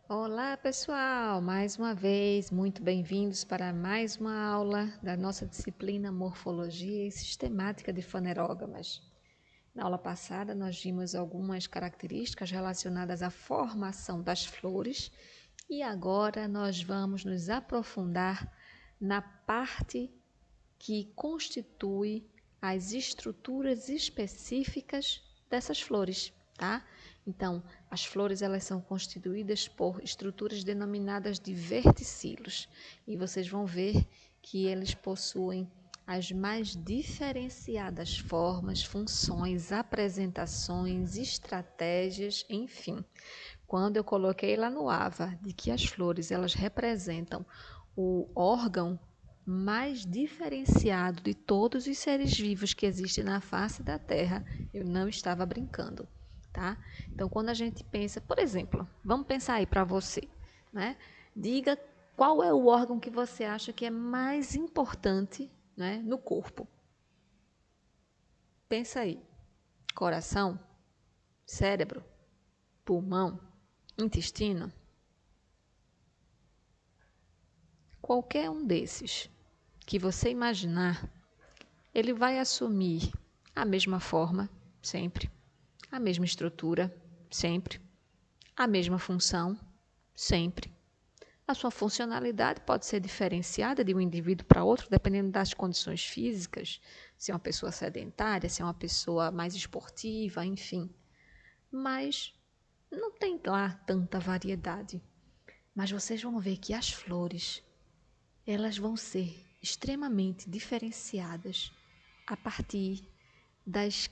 Olá, pessoal! Mais uma vez, muito bem-vindos para mais uma aula da nossa disciplina Morfologia e Sistemática de Fanerógamas. Na aula passada, nós vimos algumas características relacionadas à formação das flores e agora nós vamos nos aprofundar na parte que constitui as estruturas específicas dessas flores, tá? Então, as flores elas são constituídas por estruturas denominadas de verticilos e vocês vão ver que eles possuem as mais diferenciadas formas, funções, apresentações, estratégias, enfim. Quando eu coloquei lá no AVA de que as flores elas representam o órgão mais diferenciado de todos os seres vivos que existem na face da Terra, eu não estava brincando, tá? Então, quando a gente pensa, por exemplo, vamos pensar aí para você, né? Diga qual é o órgão que você acha que é mais importante, né, no corpo. Pensa aí. Coração, cérebro, pulmão, intestino, qualquer um desses que você imaginar, ele vai assumir a mesma forma, sempre, a mesma estrutura, sempre, a mesma função, sempre. A sua funcionalidade pode ser diferenciada de um indivíduo para outro, dependendo das condições físicas, se é uma pessoa sedentária, se é uma pessoa mais esportiva, enfim. Mas não tem lá tanta variedade. Mas vocês vão ver que as flores, elas vão ser extremamente diferenciadas a partir das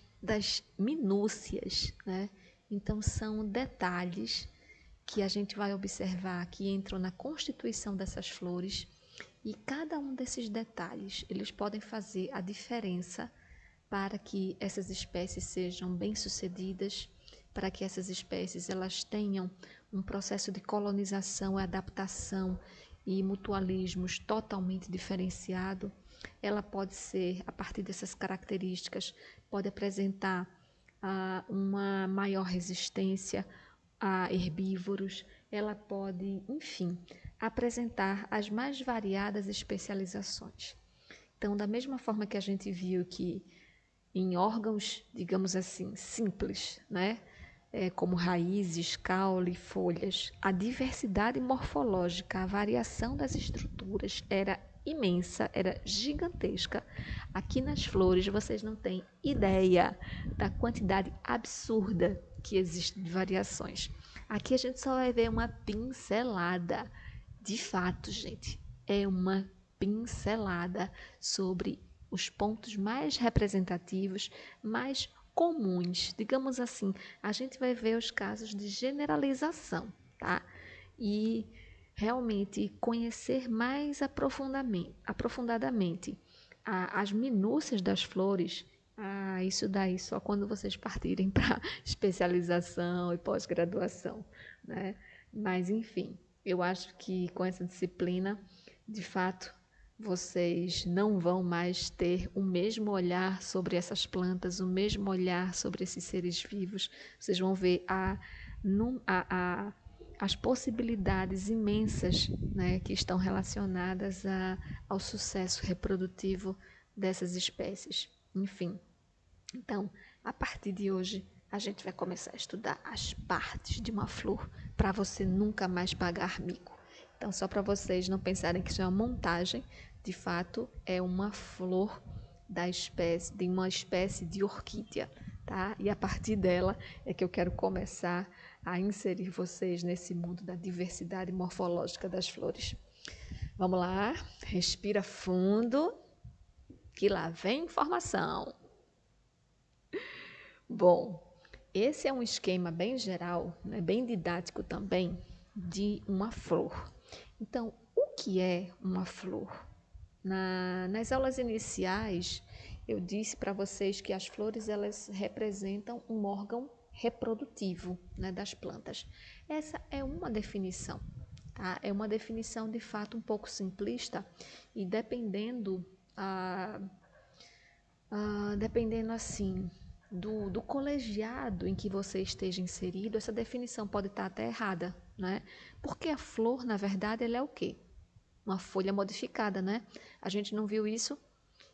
minúcias, né? Então, são detalhes que a gente vai observar que entram na constituição dessas flores e cada um desses detalhes, eles podem fazer a diferença para que essas espécies sejam bem-sucedidas, para que essas espécies elas tenham um processo de colonização, adaptação e mutualismos totalmente diferenciado. Ela pode ser, a partir dessas características, pode apresentar uma maior resistência a herbívoros, ela pode, enfim, apresentar as mais variadas especializações. Então, da mesma forma que a gente viu que em órgãos, digamos assim, simples, né? Como raízes, caule, folhas, a diversidade morfológica, a variação das estruturas era imensa, era gigantesca. Aqui nas flores vocês não têm ideia da quantidade absurda que existe de variações. Aqui a gente só vai ver uma pincelada. De fato, gente, é uma pincelada sobre os pontos mais representativos, mais comuns, digamos assim. A gente vai ver os casos de generalização, tá? E realmente conhecer mais aprofundadamente as minúcias das flores. Isso daí só quando vocês partirem para especialização e pós-graduação, né? Mas enfim, eu acho que com essa disciplina, de fato, vocês não vão mais ter o mesmo olhar sobre essas plantas, o mesmo olhar sobre esses seres vivos. Vocês vão ver as possibilidades imensas, né, que estão relacionadas ao sucesso reprodutivo dessas espécies. Enfim, então, a partir de hoje, a gente vai começar a estudar as partes de uma flor para você nunca mais pagar mico. Então, só para vocês não pensarem que isso é uma montagem, de fato é uma flor de uma espécie de orquídea, tá? E a partir dela é que eu quero começar a inserir vocês nesse mundo da diversidade morfológica das flores. Vamos lá, respira fundo, que lá vem informação. Bom, esse é um esquema bem geral, né, bem didático também, de uma flor. Então, o que é uma flor? Nas aulas iniciais, eu disse para vocês que as flores elas representam um órgão reprodutivo, né, das plantas. Essa é uma definição, tá? É uma definição de fato um pouco simplista e dependendo assim do colegiado em que você esteja inserido, essa definição pode estar até errada, né? Porque a flor, na verdade, ela é o quê? Uma folha modificada, né? A gente não viu isso?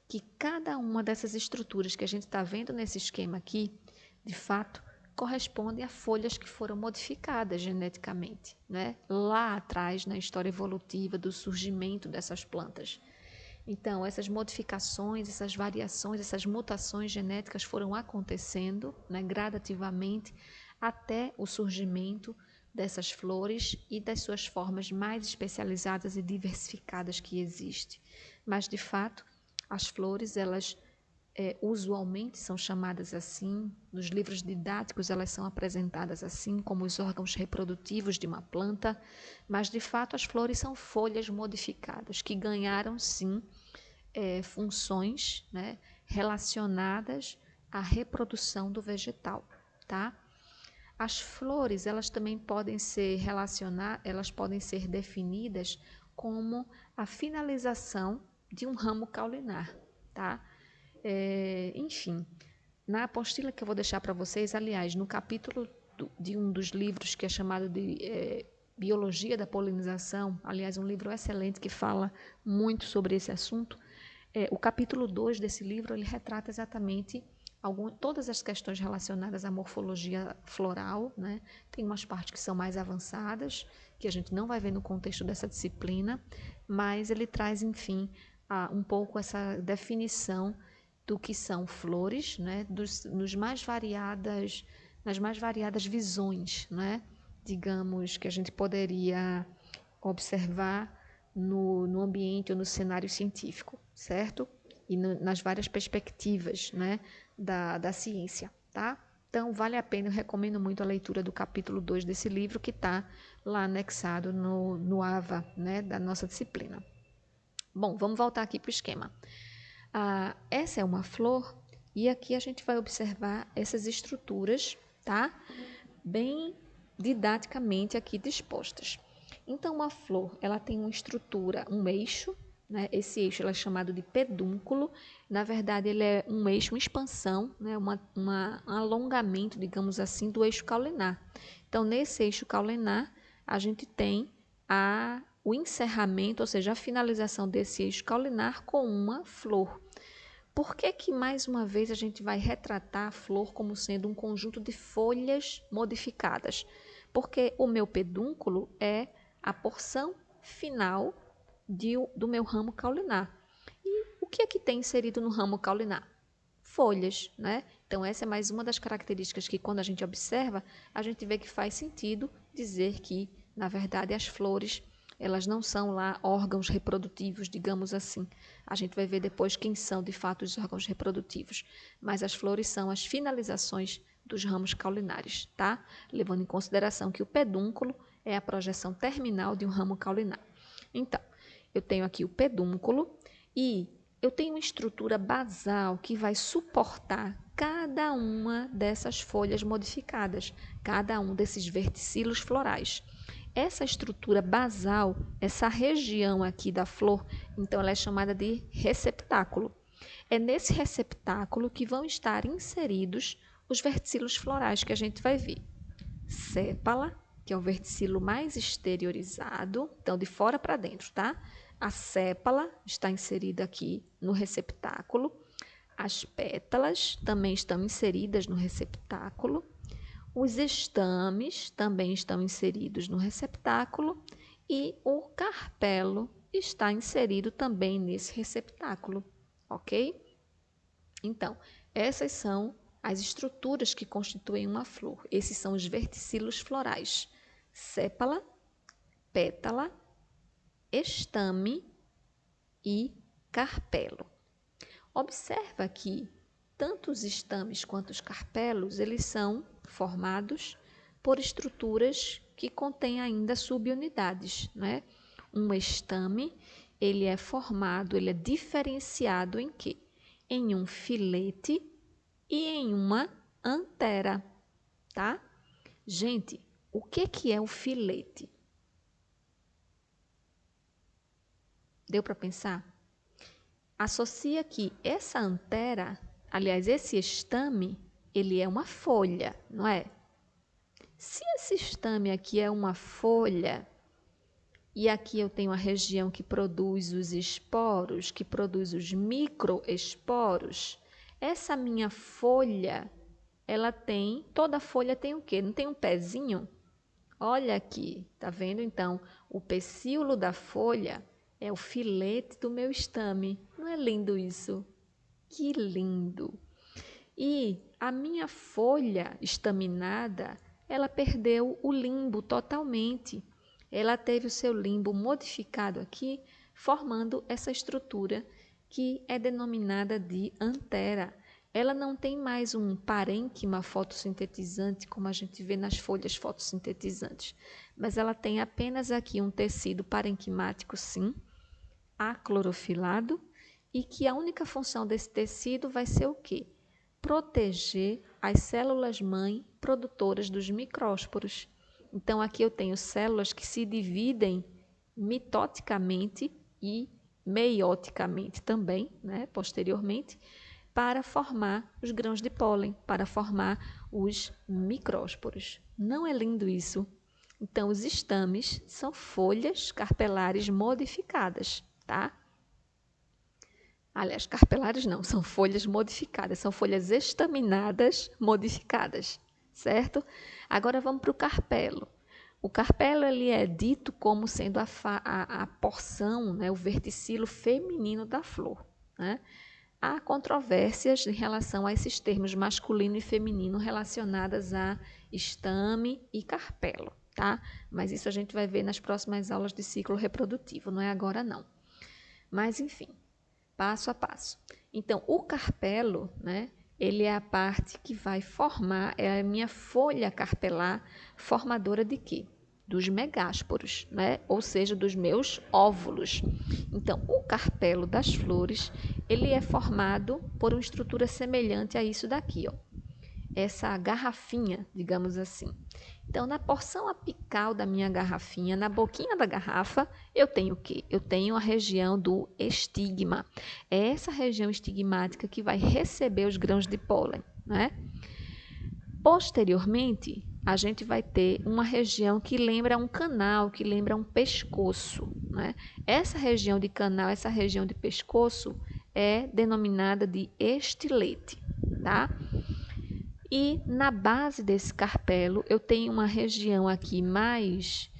Que cada uma dessas estruturas que a gente está vendo nesse esquema aqui, de fato, corresponde a folhas que foram modificadas geneticamente, né? Lá atrás, na história evolutiva do surgimento dessas plantas. Então, essas modificações, essas variações, essas mutações genéticas foram acontecendo, né, gradativamente até o surgimento dessas flores e das suas formas mais especializadas e diversificadas que existem. Mas, de fato, as flores, elas usualmente são chamadas assim, nos livros didáticos elas são apresentadas assim, como os órgãos reprodutivos de uma planta, mas de fato as flores são folhas modificadas que ganharam sim funções, né, relacionadas à reprodução do vegetal, tá? As flores, elas também podem ser elas podem ser definidas como a finalização de um ramo caulinar, tá? Enfim, na apostila que eu vou deixar para vocês, aliás, no capítulo de um dos livros que é chamado de Biologia da Polinização, aliás, um livro excelente que fala muito sobre esse assunto, o capítulo 2 desse livro, ele retrata exatamente todas as questões relacionadas à morfologia floral, né? Tem umas partes que são mais avançadas, que a gente não vai ver no contexto dessa disciplina, mas ele traz, enfim, um pouco essa definição do que são flores, né? Nas mais variadas visões, né? Digamos, que a gente poderia observar no ambiente ou no cenário científico, certo? E nas várias perspectivas, né, da ciência, tá? Então, vale a pena, eu recomendo muito a leitura do capítulo 2 desse livro, que está lá anexado no AVA, né, da nossa disciplina. Bom, vamos voltar aqui para o esquema. Essa é uma flor e aqui a gente vai observar essas estruturas, tá? Bem didaticamente aqui dispostas. Então, uma flor, ela tem uma estrutura, um eixo, né? Esse eixo é chamado de pedúnculo. Na verdade, ele é um eixo, uma expansão, né? Um alongamento, digamos assim, do eixo caulinar. Então, nesse eixo caulinar, a gente tem o encerramento, ou seja, a finalização desse eixo caulinar com uma flor. Por que mais uma vez, a gente vai retratar a flor como sendo um conjunto de folhas modificadas? Porque o meu pedúnculo é a porção final do meu ramo caulinar. E o que é que tem inserido no ramo caulinar? Folhas, né? Então, essa é mais uma das características que, quando a gente observa, a gente vê que faz sentido dizer que, na verdade, as flores, elas não são lá órgãos reprodutivos, digamos assim. A gente vai ver depois quem são, de fato, os órgãos reprodutivos. Mas as flores são as finalizações dos ramos caulinares, tá? Levando em consideração que o pedúnculo é a projeção terminal de um ramo caulinar. Então, eu tenho aqui o pedúnculo e eu tenho uma estrutura basal que vai suportar cada uma dessas folhas modificadas, cada um desses verticilos florais. Essa estrutura basal, essa região aqui da flor, então ela é chamada de receptáculo. É nesse receptáculo que vão estar inseridos os verticilos florais que a gente vai ver. Sépala, que é o verticilo mais exteriorizado, então de fora para dentro, tá? A sépala está inserida aqui no receptáculo. As pétalas também estão inseridas no receptáculo. Os estames também estão inseridos no receptáculo. E o carpelo está inserido também nesse receptáculo, ok? Então, essas são as estruturas que constituem uma flor. Esses são os verticilos florais: sépala, pétala, estame e carpelo. Observa que tanto os estames quanto os carpelos, eles são formados por estruturas que contêm ainda subunidades, né? Um estame, ele é formado, ele é diferenciado em quê? Em um filete e em uma antera, tá? Gente, o que é o filete? Deu para pensar? Associa que essa antera, aliás, esse estame, ele é uma folha, não é? Se esse estame aqui é uma folha, e aqui eu tenho a região que produz os esporos, que produz os microesporos, essa minha folha, ela tem, toda folha tem o quê? Não tem um pezinho? Olha aqui, tá vendo? Então, o pecíolo da folha é o filete do meu estame. Não é lindo isso? Que lindo! E a minha folha estaminada, ela perdeu o limbo totalmente. Ela teve o seu limbo modificado aqui, formando essa estrutura que é denominada de antera. Ela não tem mais um parênquima fotossintetizante, como a gente vê nas folhas fotossintetizantes, mas ela tem apenas aqui um tecido parenquimático, sim, aclorofilado, e que a única função desse tecido vai ser o quê? Proteger as células-mãe produtoras dos micrósporos. Então, aqui eu tenho células que se dividem mitoticamente e meioticamente também, né, posteriormente, para formar os grãos de pólen, para formar os micrósporos. Não é lindo isso? Então, os estames são folhas carpelares modificadas, tá? Aliás, carpelares não, são folhas modificadas, são folhas estaminadas modificadas, certo? Agora vamos para o carpelo. O carpelo ele é dito como sendo a porção, né, o verticilo feminino da flor, né? Há controvérsias em relação a esses termos masculino e feminino relacionadas a estame e carpelo, tá? Mas isso a gente vai ver nas próximas aulas de ciclo reprodutivo, não é agora não. Mas enfim, passo a passo. Então, o carpelo, né, ele é a parte que vai formar, é a minha folha carpelar formadora de quê? Dos megásporos, né? Ou seja, dos meus óvulos. Então, o carpelo das flores, ele é formado por uma estrutura semelhante a isso daqui, ó. Essa garrafinha, digamos assim. Então, na porção apical da minha garrafinha, na boquinha da garrafa, eu tenho o quê? Eu tenho a região do estigma. É essa região estigmática que vai receber os grãos de pólen, né? Posteriormente, a gente vai ter uma região que lembra um canal, que lembra um pescoço, né? Essa região de canal, essa região de pescoço é denominada de estilete, tá? E na base desse carpelo eu tenho uma região aqui mais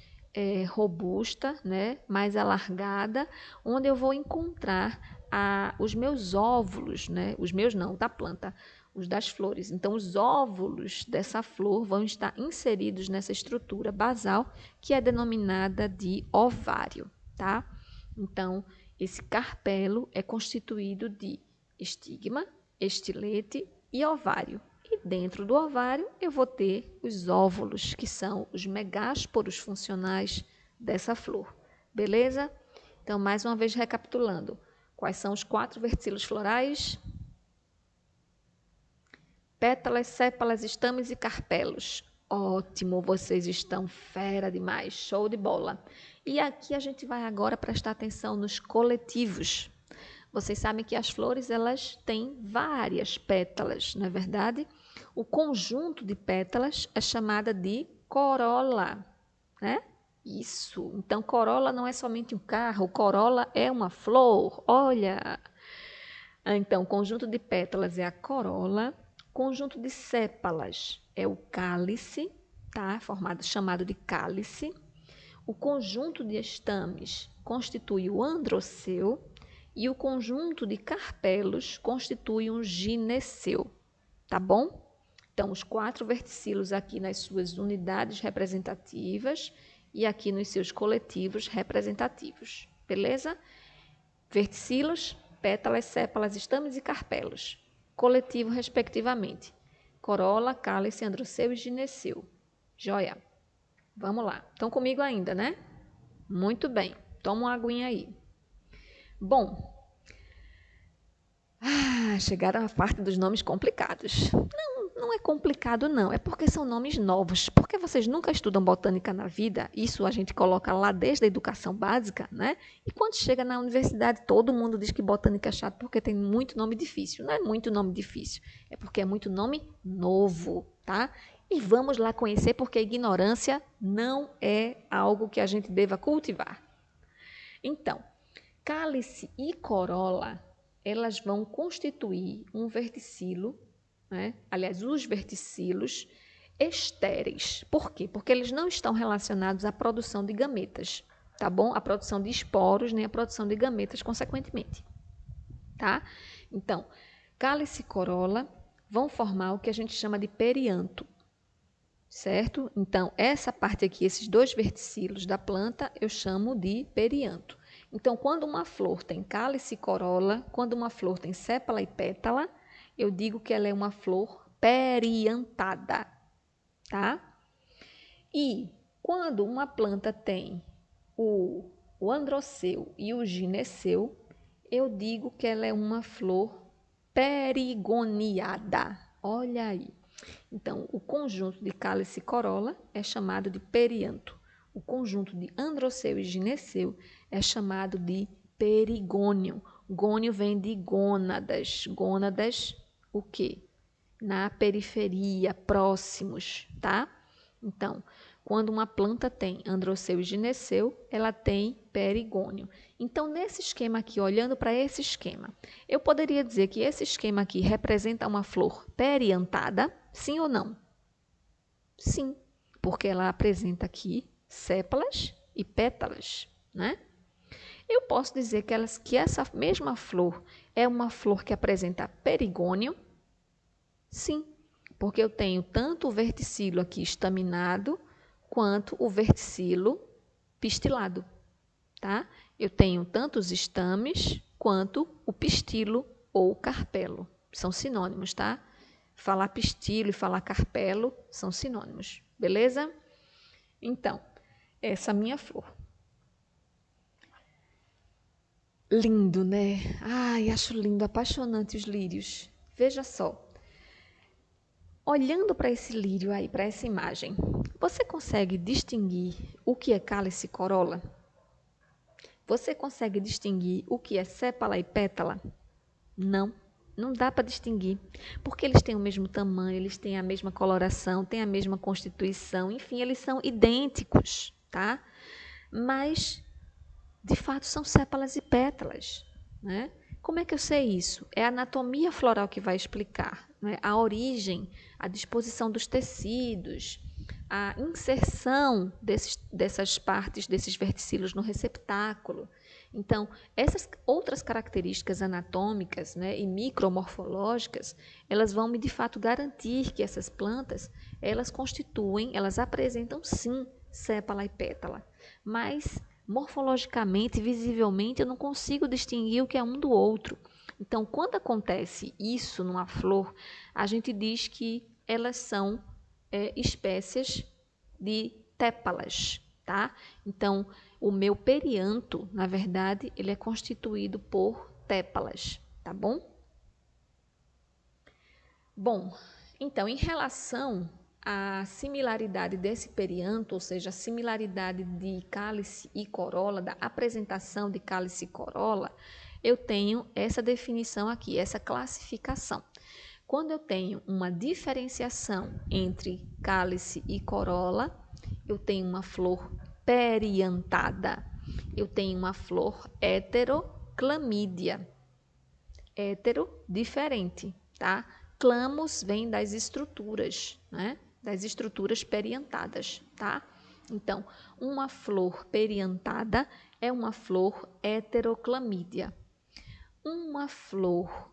robusta, né? Mais alargada, onde eu vou encontrar os meus óvulos, né? Os meus não, da planta, os das flores. Então, os óvulos dessa flor vão estar inseridos nessa estrutura basal que é denominada de ovário, tá? Então, esse carpelo é constituído de estigma, estilete e ovário. E dentro do ovário eu vou ter os óvulos, que são os megásporos funcionais dessa flor. Beleza? Então, mais uma vez recapitulando. Quais são os 4 verticilos florais? Pétalas, sépalas, estames e carpelos. Ótimo, vocês estão fera demais, show de bola. E aqui a gente vai agora prestar atenção nos coletivos. Vocês sabem que as flores elas têm várias pétalas, não é verdade? O conjunto de pétalas é chamada de corola, né? Isso. Então, corola não é somente um carro, corola é uma flor. Olha! Então, conjunto de pétalas é a corola, conjunto de sépalas é o cálice, tá? Chamado de cálice. O conjunto de estames constitui o androceu e o conjunto de carpelos constitui um gineceu, tá bom? Então, os 4 verticilos aqui nas suas unidades representativas e aqui nos seus coletivos representativos, beleza? Verticilos, pétalas, sépalas, estames e carpelos. Coletivo, respectivamente. Corola, cálice, androceu e gineceu. Joia. Vamos lá. Estão comigo ainda, né? Muito bem. Toma uma aguinha aí. Bom, chegaram a parte dos nomes complicados. Não não é complicado, não. É porque são nomes novos. Porque vocês nunca estudam botânica na vida. Isso a gente coloca lá desde a educação básica, né? E quando chega na universidade, todo mundo diz que botânica é chato porque tem muito nome difícil. Não é muito nome difícil. É porque é muito nome novo, tá? E vamos lá conhecer porque a ignorância não é algo que a gente deva cultivar. Então, cálice e corola, elas vão constituir um verticilo, né? Aliás, os verticilos estéreis. Por quê? Porque eles não estão relacionados à produção de gametas, tá bom? A produção de esporos, nem a produção de gametas, consequentemente, tá? Então, cálice e corola vão formar o que a gente chama de perianto, certo? Então, essa parte aqui, esses dois verticilos da planta, eu chamo de perianto. Então, quando uma flor tem cálice e corola, quando uma flor tem sépala e pétala, eu digo que ela é uma flor periantada, tá? E quando uma planta tem o androceu e o gineceu, eu digo que ela é uma flor perigoniada. Olha aí. Então, o conjunto de cálice e corola é chamado de perianto. O conjunto de androceu e gineceu é chamado de perigônio. Gônio vem de gônadas. Gônadas, o quê? Na periferia, próximos, tá? Então, quando uma planta tem androceu e gineceu, ela tem perigônio. Então, nesse esquema aqui, olhando para esse esquema, eu poderia dizer que esse esquema aqui representa uma flor periantada, sim ou não? Sim, porque ela apresenta aqui sépalas e pétalas, né? Eu posso dizer que essa mesma flor é uma flor que apresenta perigônio? Sim, porque eu tenho tanto o verticilo aqui estaminado, quanto o verticilo pistilado, tá? Eu tenho tanto os estames, quanto o pistilo ou carpelo. São sinônimos, tá? Falar pistilo e falar carpelo são sinônimos, beleza? Então, essa minha flor. Lindo, né? Ai, acho lindo, apaixonante os lírios. Veja só. Olhando para esse lírio aí, para essa imagem, você consegue distinguir o que é cálice e corola? Você consegue distinguir o que é sépala e pétala? Não, não dá para distinguir, porque eles têm o mesmo tamanho, eles têm a mesma coloração, têm a mesma constituição, enfim, eles são idênticos, tá? Mas, de fato, são sépalas e pétalas, né? Como é que eu sei isso? É a anatomia floral que vai explicar, né? A origem, a disposição dos tecidos, a inserção dessas partes, desses verticilos no receptáculo. Então, essas outras características anatômicas, né, e micromorfológicas, elas vão me de fato garantir que essas plantas, elas apresentam sim sépala e pétala, mas morfologicamente, visivelmente, eu não consigo distinguir o que é um do outro. Então, quando acontece isso numa flor, a gente diz que elas são espécies de tépalas, tá? Então, o meu perianto, na verdade, ele é constituído por tépalas, tá bom? Bom, então, em relação à similaridade desse perianto, ou seja, a similaridade de cálice e corola, da apresentação de cálice e corola, eu tenho essa definição aqui, essa classificação. Quando eu tenho uma diferenciação entre cálice e corola, eu tenho uma flor periantada, eu tenho uma flor heteroclamídia. Hétero, diferente, tá? Clamus vem das estruturas, né? Das estruturas periantadas, tá? Então, uma flor periantada é uma flor heteroclamídia. Uma flor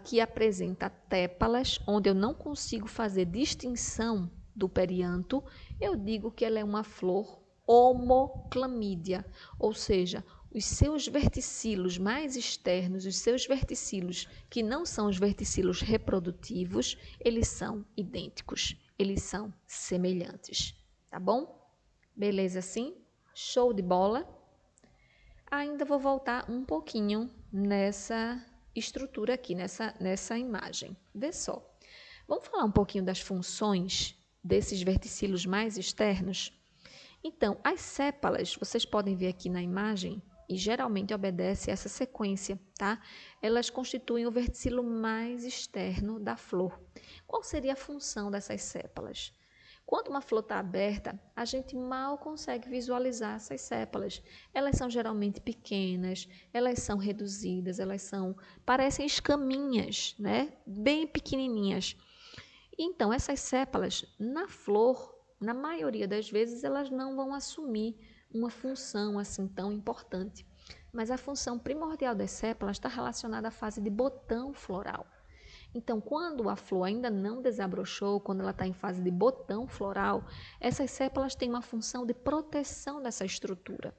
que apresenta tépalas, onde eu não consigo fazer distinção do perianto, eu digo que ela é uma flor homoclamídia, ou seja, os seus verticilos mais externos, os seus verticilos que não são os verticilos reprodutivos, eles são idênticos, eles são semelhantes, tá bom? Beleza assim? Show de bola? Ainda vou voltar um pouquinho nessa estrutura aqui, nessa imagem. Vê só. Vamos falar um pouquinho das funções desses verticilos mais externos? Então, as sépalas, vocês podem ver aqui na imagem, e geralmente obedece a essa sequência, tá? Elas constituem o verticilo mais externo da flor. Qual seria a função dessas sépalas? Quando uma flor está aberta, a gente mal consegue visualizar essas sépalas. Elas são geralmente pequenas, elas são reduzidas, parecem escaminhas, né? Bem pequenininhas. Então, essas sépalas, na flor, na maioria das vezes, elas não vão assumir uma função assim tão importante. Mas a função primordial das sépalas está relacionada à fase de botão floral. Então, quando a flor ainda não desabrochou, quando ela está em fase de botão floral, essas sépalas têm uma função de proteção dessa estrutura,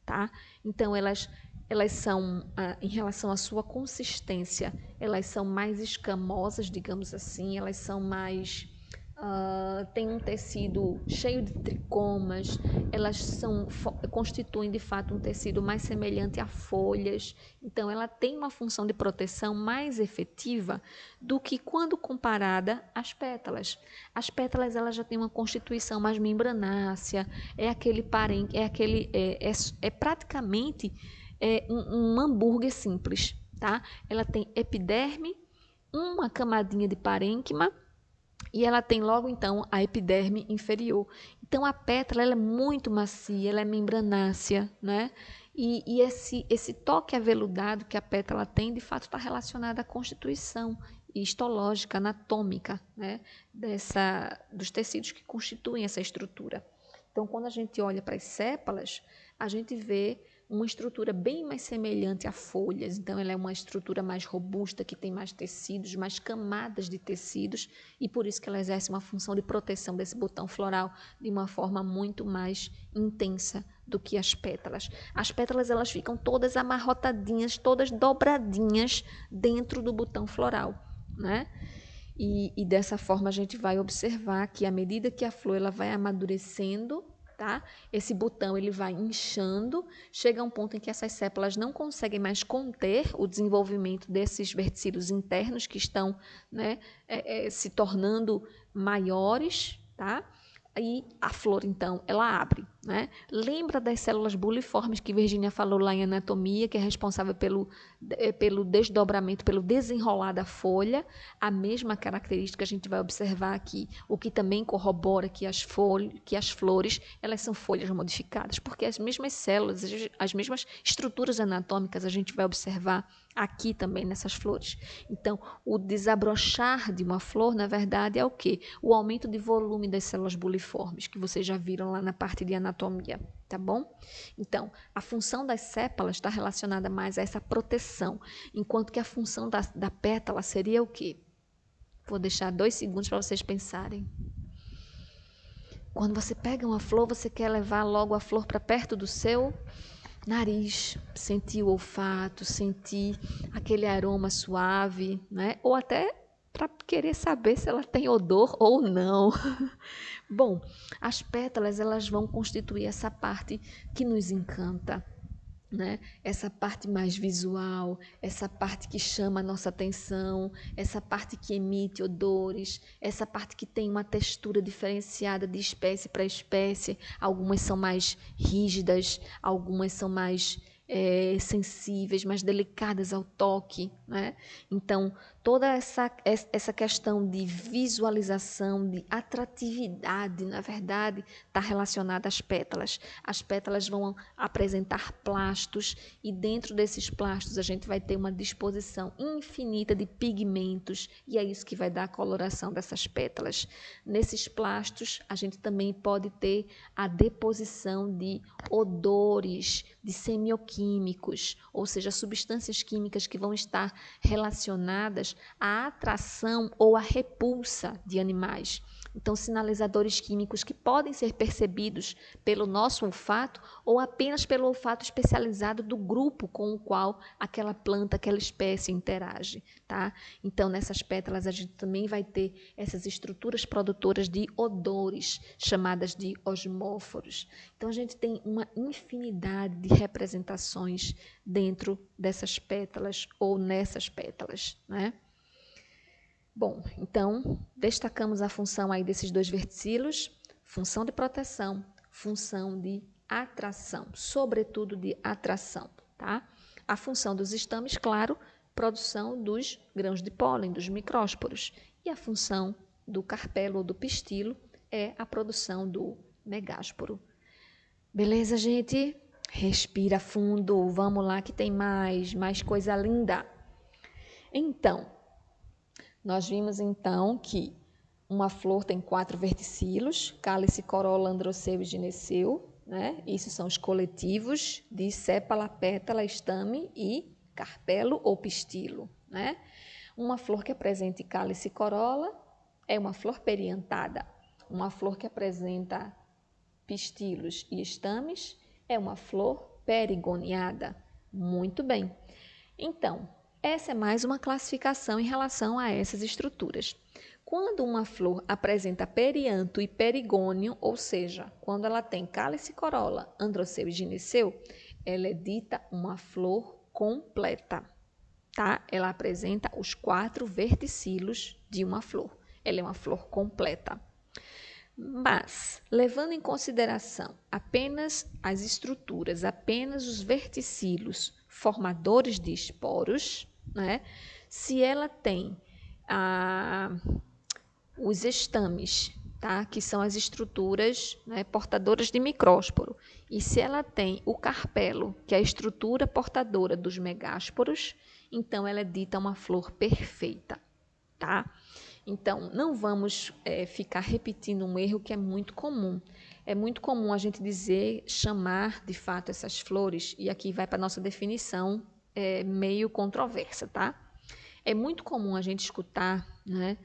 tá? Então, elas são, em relação à sua consistência, elas são mais escamosas, digamos assim, elas são mais... têm um tecido cheio de tricomas, elas constituem de fato um tecido mais semelhante a folhas, então ela tem uma função de proteção mais efetiva do que quando comparada às pétalas. As pétalas elas já têm uma constituição mais membranácea, é praticamente um hambúrguer simples, tá? Ela tem epiderme, uma camadinha de parênquima e ela tem logo então a epiderme inferior. Então a pétala ela é muito macia, ela é membranácea, né? E esse toque aveludado que a pétala tem, de fato, está relacionado à constituição histológica, anatômica, né? Dos tecidos que constituem essa estrutura. Então, quando a gente olha para as sépalas, a gente vê uma estrutura bem mais semelhante a folhas. Então, ela é uma estrutura mais robusta, que tem mais tecidos, mais camadas de tecidos, e por isso que ela exerce uma função de proteção desse botão floral de uma forma muito mais intensa do que as pétalas. As pétalas elas ficam todas amarrotadinhas, todas dobradinhas dentro do botão floral, né? E dessa forma a gente vai observar que à medida que a flor ela vai amadurecendo, tá? Esse botão ele vai inchando, chega a um ponto em que essas sépalas não conseguem mais conter o desenvolvimento desses verticilos internos que estão, né, se tornando maiores, tá? E a flor, então, ela abre, né? Lembra das células buliformes que Virginia falou lá em anatomia, que é responsável pelo desdobramento, pelo desenrolar da folha? A mesma característica a gente vai observar aqui, o que também corrobora que as flores, elas são folhas modificadas, porque as mesmas células, as mesmas estruturas anatômicas a gente vai observar aqui também nessas flores. Então, o desabrochar de uma flor, na verdade, é o quê? O aumento de volume das células buliformes, que vocês já viram lá na parte de anatomia, tá bom? Então, a função das sépalas está relacionada mais a essa proteção, enquanto que a função da pétala seria o quê? Vou deixar 2 segundos para vocês pensarem. Quando você pega uma flor, você quer levar logo a flor para perto do seu nariz, sentir o olfato, sentir aquele aroma suave, né? Ou até para querer saber se ela tem odor ou não. Bom, as pétalas elas vão constituir essa parte que nos encanta, né? Essa parte mais visual, essa parte que chama a nossa atenção, essa parte que emite odores, essa parte que tem uma textura diferenciada de espécie para espécie. Algumas são mais rígidas, algumas são mais sensíveis, mais delicadas ao toque, né? Então, toda essa questão de visualização, de atratividade, na verdade, está relacionada às pétalas. As pétalas vão apresentar plastos e dentro desses plastos a gente vai ter uma disposição infinita de pigmentos e é isso que vai dar a coloração dessas pétalas. Nesses plastos a gente também pode ter a deposição de odores, de semioquímicos, ou seja, substâncias químicas que vão estar relacionadas à atração ou à repulsa de animais. Então, sinalizadores químicos que podem ser percebidos pelo nosso olfato ou apenas pelo olfato especializado do grupo com o qual aquela planta, aquela espécie interage, tá? Então, nessas pétalas a gente também vai ter essas estruturas produtoras de odores, chamadas de osmóforos. Então, a gente tem uma infinidade de representações dentro dessas pétalas ou nessas pétalas, né? Bom, então, destacamos a função aí desses 2 verticilos, função de proteção, função de atração, sobretudo de atração, tá? A função dos estames, claro, produção dos grãos de pólen, dos micrósporos. E a função do carpelo ou do pistilo é a produção do megásporo. Beleza, gente? Respira fundo, vamos lá que tem mais coisa linda. Então, nós vimos então que uma flor tem 4 verticilos, cálice, corola, androceu e gineceu, né? Isso são os coletivos de sépala, pétala, estame e carpelo ou pistilo, né? Uma flor que apresente cálice e corola é uma flor periantada. Uma flor que apresenta pistilos e estames é uma flor perigoniada. Muito bem. Então, essa é mais uma classificação em relação a essas estruturas. Quando uma flor apresenta perianto e perigônio, ou seja, quando ela tem cálice, corola, androceu e gineceu, ela é dita uma flor completa, tá? Ela apresenta os 4 verticilos de uma flor. Ela é uma flor completa. Mas, levando em consideração apenas as estruturas, apenas os verticilos formadores de esporos, né? Se ela tem os estames, tá? Que são as estruturas, né, portadoras de micrósporo, e se ela tem o carpelo, que é a estrutura portadora dos megásporos, então ela é dita uma flor perfeita, tá? Então, não vamos ficar repetindo um erro que é muito comum. É muito comum a gente dizer, chamar de fato essas flores, e aqui vai para a nossa definição meio controversa, tá? É muito comum a gente escutar, né,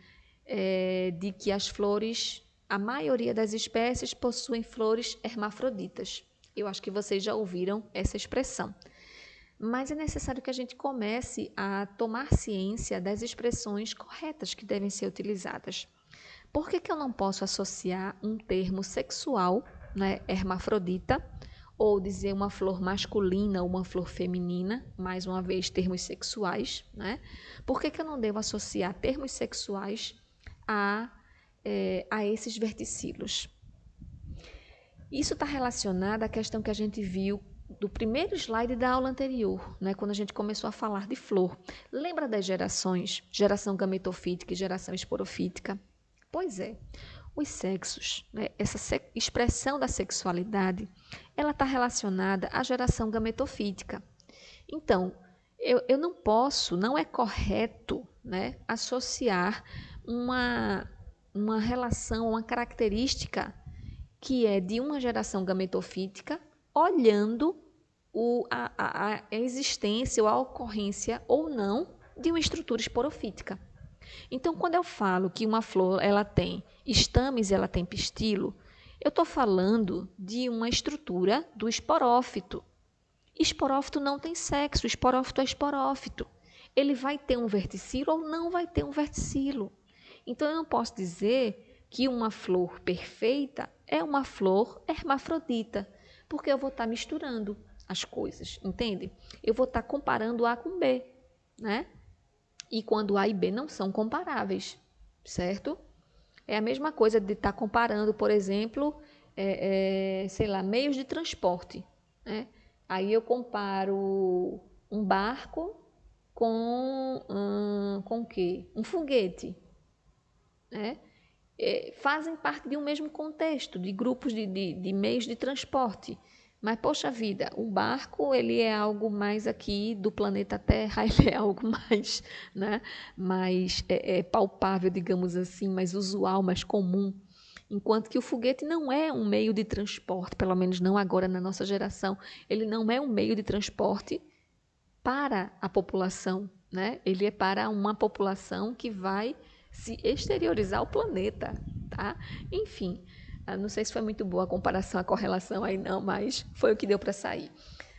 de que as flores, a maioria das espécies possuem flores hermafroditas. Eu acho que vocês já ouviram essa expressão. Mas é necessário que a gente comece a tomar ciência das expressões corretas que devem ser utilizadas. Por que eu não posso associar um termo sexual, né, hermafrodita, ou dizer uma flor masculina ou uma flor feminina, mais uma vez termos sexuais, né? Por que eu não devo associar termos sexuais a esses verticilos? Isso está relacionado à questão que a gente viu do primeiro slide da aula anterior, né, quando a gente começou a falar de flor. Lembra das gerações? Geração gametofítica e geração esporofítica? Pois é, os sexos, né, essa expressão da sexualidade, ela está relacionada à geração gametofítica. Então, eu não posso, não é correto, né, associar uma relação, uma característica que é de uma geração gametofítica, olhando a existência ou a ocorrência ou não de uma estrutura esporofítica. Então, quando eu falo que uma flor ela tem estames e ela tem pistilo, eu estou falando de uma estrutura do esporófito. Esporófito não tem sexo, esporófito é esporófito. Ele vai ter um verticilo ou não vai ter um verticilo. Então, eu não posso dizer que uma flor perfeita é uma flor hermafrodita, porque eu vou estar misturando as coisas, entende? Eu vou estar comparando A com B, né? E quando A e B não são comparáveis, certo? É a mesma coisa de estar comparando, por exemplo, sei lá, meios de transporte, né? Aí eu comparo um barco com o quê? Um foguete, né? Fazem parte de um mesmo contexto, de grupos de meios de transporte. Mas, poxa vida, o barco ele é algo mais aqui do planeta Terra, ele é algo mais, né, mais palpável, digamos assim, mais usual, mais comum. Enquanto que o foguete não é um meio de transporte, pelo menos não agora na nossa geração, ele não é um meio de transporte para a população, né? Ele é para uma população que vai se exteriorizar ao planeta, tá? Enfim, não sei se foi muito boa a comparação, a correlação aí não, mas foi o que deu para sair.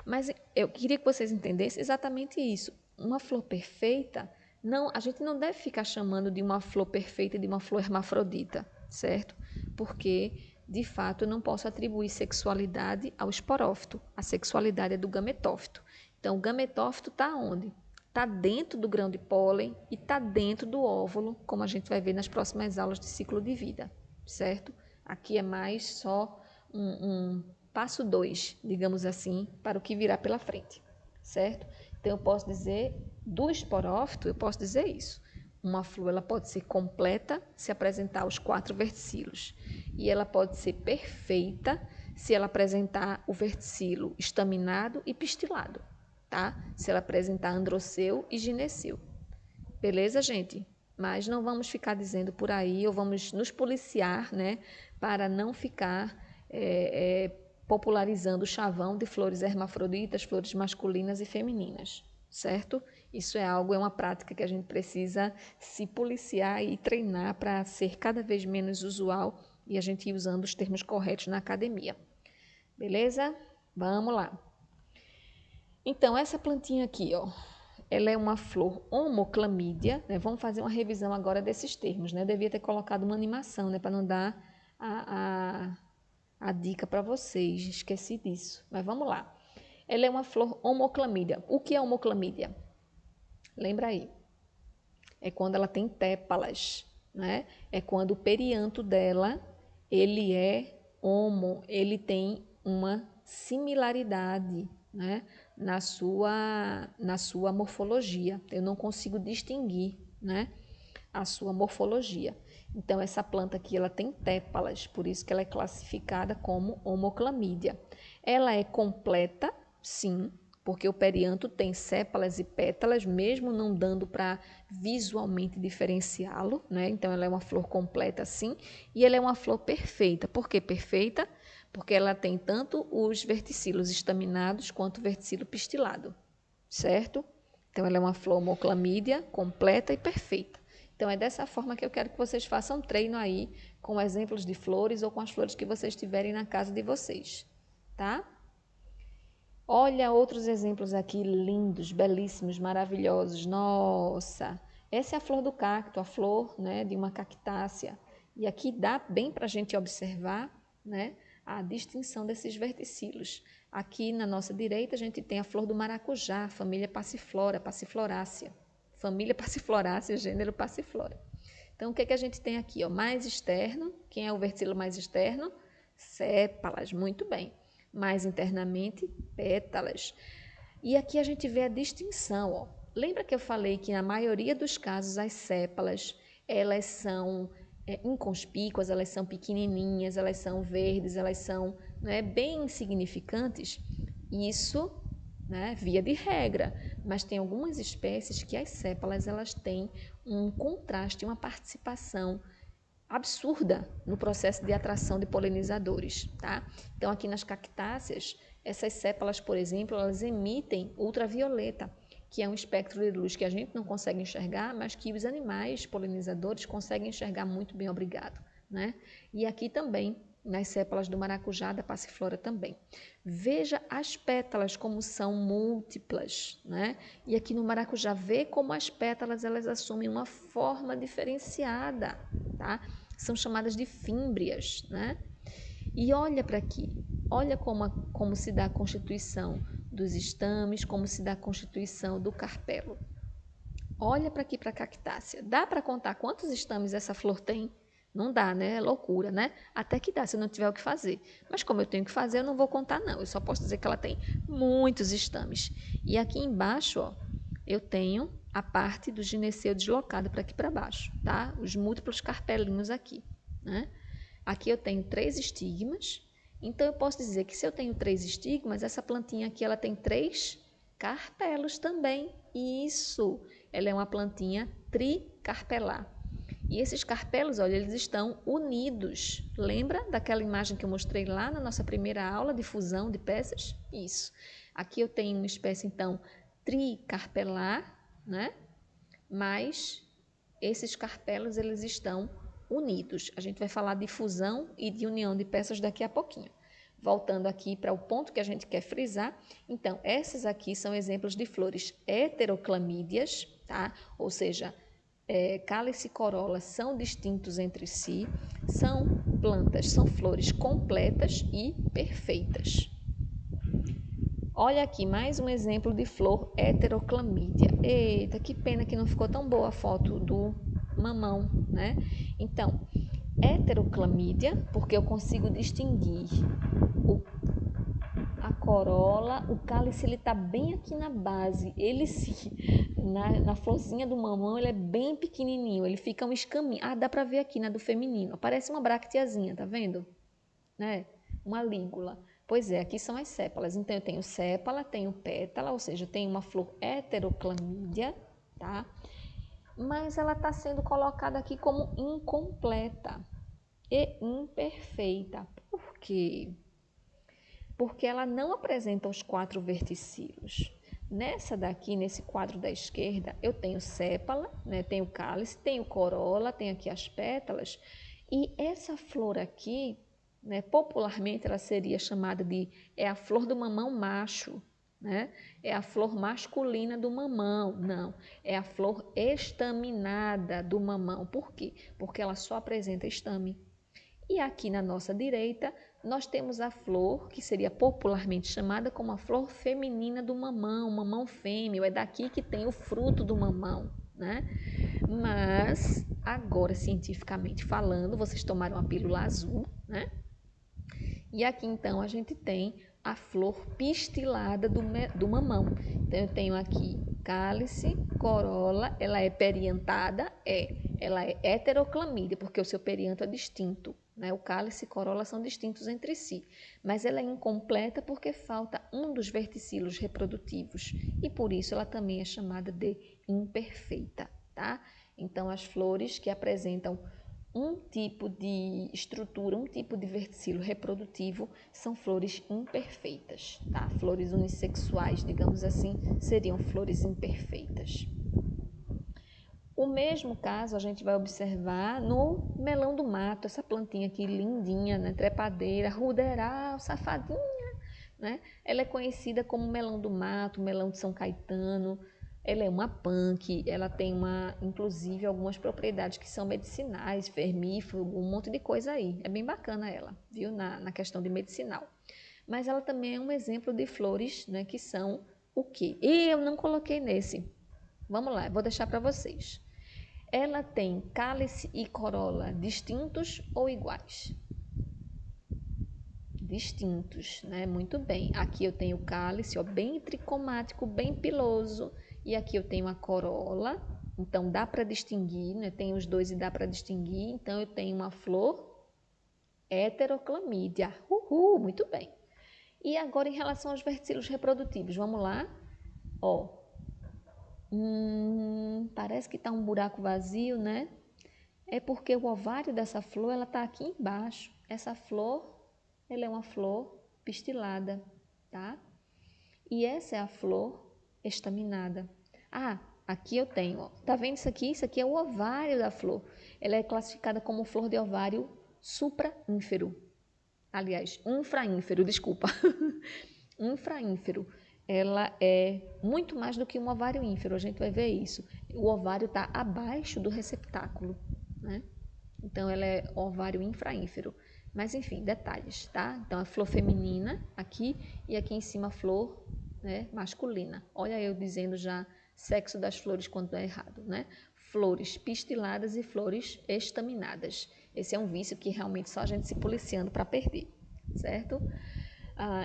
Mas eu queria que vocês entendessem exatamente isso. Uma flor perfeita, não, a gente não deve ficar chamando de uma flor perfeita de uma flor hermafrodita, certo? Porque, de fato, eu não posso atribuir sexualidade ao esporófito. A sexualidade é do gametófito. Então, o gametófito está onde? está dentro do grão de pólen e está dentro do óvulo, como a gente vai ver nas próximas aulas de ciclo de vida, certo? Aqui é mais só um passo 2, digamos assim, para o que virá pela frente, certo? Então, eu posso dizer, do esporófito, eu posso dizer isso. Uma flor ela pode ser completa se apresentar os 4 verticilos. E ela pode ser perfeita se ela apresentar o verticilo estaminado e pistilado, tá? Se ela apresentar androceu e gineceu. Beleza, gente? Mas não vamos ficar dizendo por aí, ou vamos nos policiar, né? Para não ficar popularizando o chavão de flores hermafroditas, flores masculinas e femininas, certo? Isso é uma prática que a gente precisa se policiar e treinar para ser cada vez menos usual e a gente ir usando os termos corretos na academia. Beleza? Vamos lá. Então, essa plantinha aqui, ó, ela é uma flor homoclamídia, né? Vamos fazer uma revisão agora desses termos, né? Eu devia ter colocado uma animação, né? Para não dar a dica para vocês, esqueci disso. Mas vamos lá. Ela é uma flor homoclamídia. O que é homoclamídia? Lembra aí. É quando ela tem tépalas, né? É quando o perianto dela, ele é homo, ele tem uma similaridade, né? Na sua morfologia. Eu não consigo distinguir, né? A sua morfologia. Então, essa planta aqui, ela tem tépalas, por isso que ela é classificada como homoclamídia. Ela é completa, sim, porque o perianto tem sépalas e pétalas, mesmo não dando para visualmente diferenciá-lo, né? Então, ela é uma flor completa, sim, e ela é uma flor perfeita. Por que perfeita? Porque ela tem tanto os verticilos estaminados quanto o verticilo pistilado, certo? Então, ela é uma flor homoclamídia, completa e perfeita. Então, é dessa forma que eu quero que vocês façam um treino aí com exemplos de flores ou com as flores que vocês tiverem na casa de vocês, tá? Olha outros exemplos aqui lindos, belíssimos, maravilhosos. Nossa, essa é a flor do cacto, a flor, né, de uma cactácea. E aqui dá bem para a gente observar, né, a distinção desses verticilos. Aqui na nossa direita a gente tem a flor do maracujá, família Passiflora, Passiflorácea. Família Passiflorácea, gênero Passiflora. Então, o que é que a gente tem aqui? Ó? Mais externo, quem é o verticilo mais externo? Sépalas, muito bem. Mais internamente, pétalas. E aqui a gente vê a distinção. Ó. Lembra que eu falei que na maioria dos casos as sépalas, elas são inconspícuas, elas são pequenininhas, elas são verdes, elas são, né, bem insignificantes? Isso, né, via de regra, mas tem algumas espécies que as sépalas elas têm um contraste, uma participação absurda no processo de atração de polinizadores, tá? Então, aqui nas cactáceas, essas sépalas, por exemplo, elas emitem ultravioleta, que é um espectro de luz que a gente não consegue enxergar, mas que os animais polinizadores conseguem enxergar muito bem, obrigado, né? E aqui também, nas sépalas do maracujá, da passiflora também. Veja as pétalas como são múltiplas, né? E aqui no maracujá, vê como as pétalas elas assumem uma forma diferenciada, tá? São chamadas de fímbrias, né? E olha para aqui, olha como se dá a constituição dos estames, como se dá a constituição do carpelo. Olha para aqui para a cactácea. Dá para contar quantos estames essa flor tem? Não dá, né? É loucura, né? Até que dá, se eu não tiver o que fazer. Mas como eu tenho que fazer, eu não vou contar, não. Eu só posso dizer que ela tem muitos estames. E aqui embaixo, ó, eu tenho a parte do gineceu deslocado para aqui para baixo, tá? Os múltiplos carpelinhos aqui, né? Aqui eu tenho 3 estigmas. Então, eu posso dizer que se eu tenho 3 estigmas, essa plantinha aqui ela tem 3 carpelos também. Isso! Ela é uma plantinha tricarpelar. E esses carpelos, olha, eles estão unidos. Lembra daquela imagem que eu mostrei lá na nossa primeira aula de fusão de peças? Isso. Aqui eu tenho uma espécie, então, tricarpelar, né? Mas esses carpelos, eles estão unidos. A gente vai falar de fusão e de união de peças daqui a pouquinho. Voltando aqui para o ponto que a gente quer frisar, então, essas aqui são exemplos de flores heteroclamídeas, tá? Ou seja, cálice e corola são distintos entre si, são plantas, são flores completas e perfeitas. Olha aqui, mais um exemplo de flor heteroclamídia. Eita, que pena que não ficou tão boa a foto do mamão, né? Então, heteroclamídia, porque eu consigo distinguir a corola, o cálice ele tá bem aqui na base, ele sim, na florzinha do mamão ele é bem pequenininho, ele fica um escaminho. Ah, dá pra ver aqui na do feminino, parece uma bracteazinha, tá vendo? Né? Uma lígula. Pois é, aqui são as sépalas. Então, eu tenho sépala, tenho pétala, ou seja, eu tenho uma flor heteroclamídia, tá? Mas ela está sendo colocada aqui como incompleta e imperfeita. Por quê? Porque ela não apresenta os 4 verticílios. Nessa daqui, nesse quadro da esquerda, eu tenho sépala, né? Tenho cálice, tenho corola, tenho aqui as pétalas. E essa flor aqui, né, popularmente ela seria chamada de a flor do mamão macho, né? É a flor masculina do mamão. Não, é a flor estaminada do mamão. Por quê? Porque ela só apresenta estame. E aqui na nossa direita, nós temos a flor, que seria popularmente chamada como a flor feminina do mamão, mamão fêmeo, é daqui que tem o fruto do mamão, né? Mas, agora, cientificamente falando, vocês tomaram a pílula azul, né? E aqui, então, a gente tem a flor pistilada do mamão. Então, eu tenho aqui cálice, corola, ela é periantada? Ela é heteroclamídia, porque o seu perianto é distinto, né? O cálice e corola são distintos entre si, mas ela é incompleta porque falta um dos verticílios reprodutivos e por isso ela também é chamada de imperfeita, tá? Então, as flores que apresentam um tipo de estrutura, um tipo de verticílio reprodutivo são flores imperfeitas, tá? Flores unissexuais, digamos assim, seriam flores imperfeitas. O mesmo caso a gente vai observar no melão do mato, essa plantinha aqui lindinha, né? Trepadeira, ruderal, safadinha, né? Ela é conhecida como melão do mato, melão de São Caetano. Ela é uma punk, ela tem inclusive algumas propriedades que são medicinais, vermífugo, um monte de coisa aí. É bem bacana ela, viu? Na questão de medicinal. Mas ela também é um exemplo de flores, né? Que são o quê? E eu não coloquei nesse. Vamos lá, eu vou deixar para vocês. Ela tem cálice e corola distintos ou iguais? Distintos, né? Muito bem. Aqui eu tenho o cálice, ó, bem tricomático, bem piloso. E aqui eu tenho a corola. Então, dá para distinguir, né? Tem os dois e dá para distinguir. Então, eu tenho uma flor heteroclamídia. Uhul, muito bem. E agora, em relação aos verticílios reprodutivos, vamos lá? Ó, parece que está um buraco vazio, né? É porque o ovário dessa flor, ela está aqui embaixo. Essa flor, ela é uma flor pistilada, tá? E essa é a flor estaminada. Ah, aqui eu tenho, ó. Tá vendo isso aqui? Isso aqui é o ovário da flor. Ela é classificada como flor de ovário supraínfero. Aliás, infraínfero, desculpa. Infraínfero. Ela é muito mais do que um ovário ínfero, a gente vai ver isso. O ovário está abaixo do receptáculo, né? Então, ela é ovário infraínfero. Mas, enfim, detalhes, tá? Então, a flor feminina aqui e aqui em cima a flor, né, masculina. Olha eu dizendo já sexo das flores quando é errado, né? Flores pistiladas e flores estaminadas. Esse é um vício que realmente só a gente se policiando para perder, certo?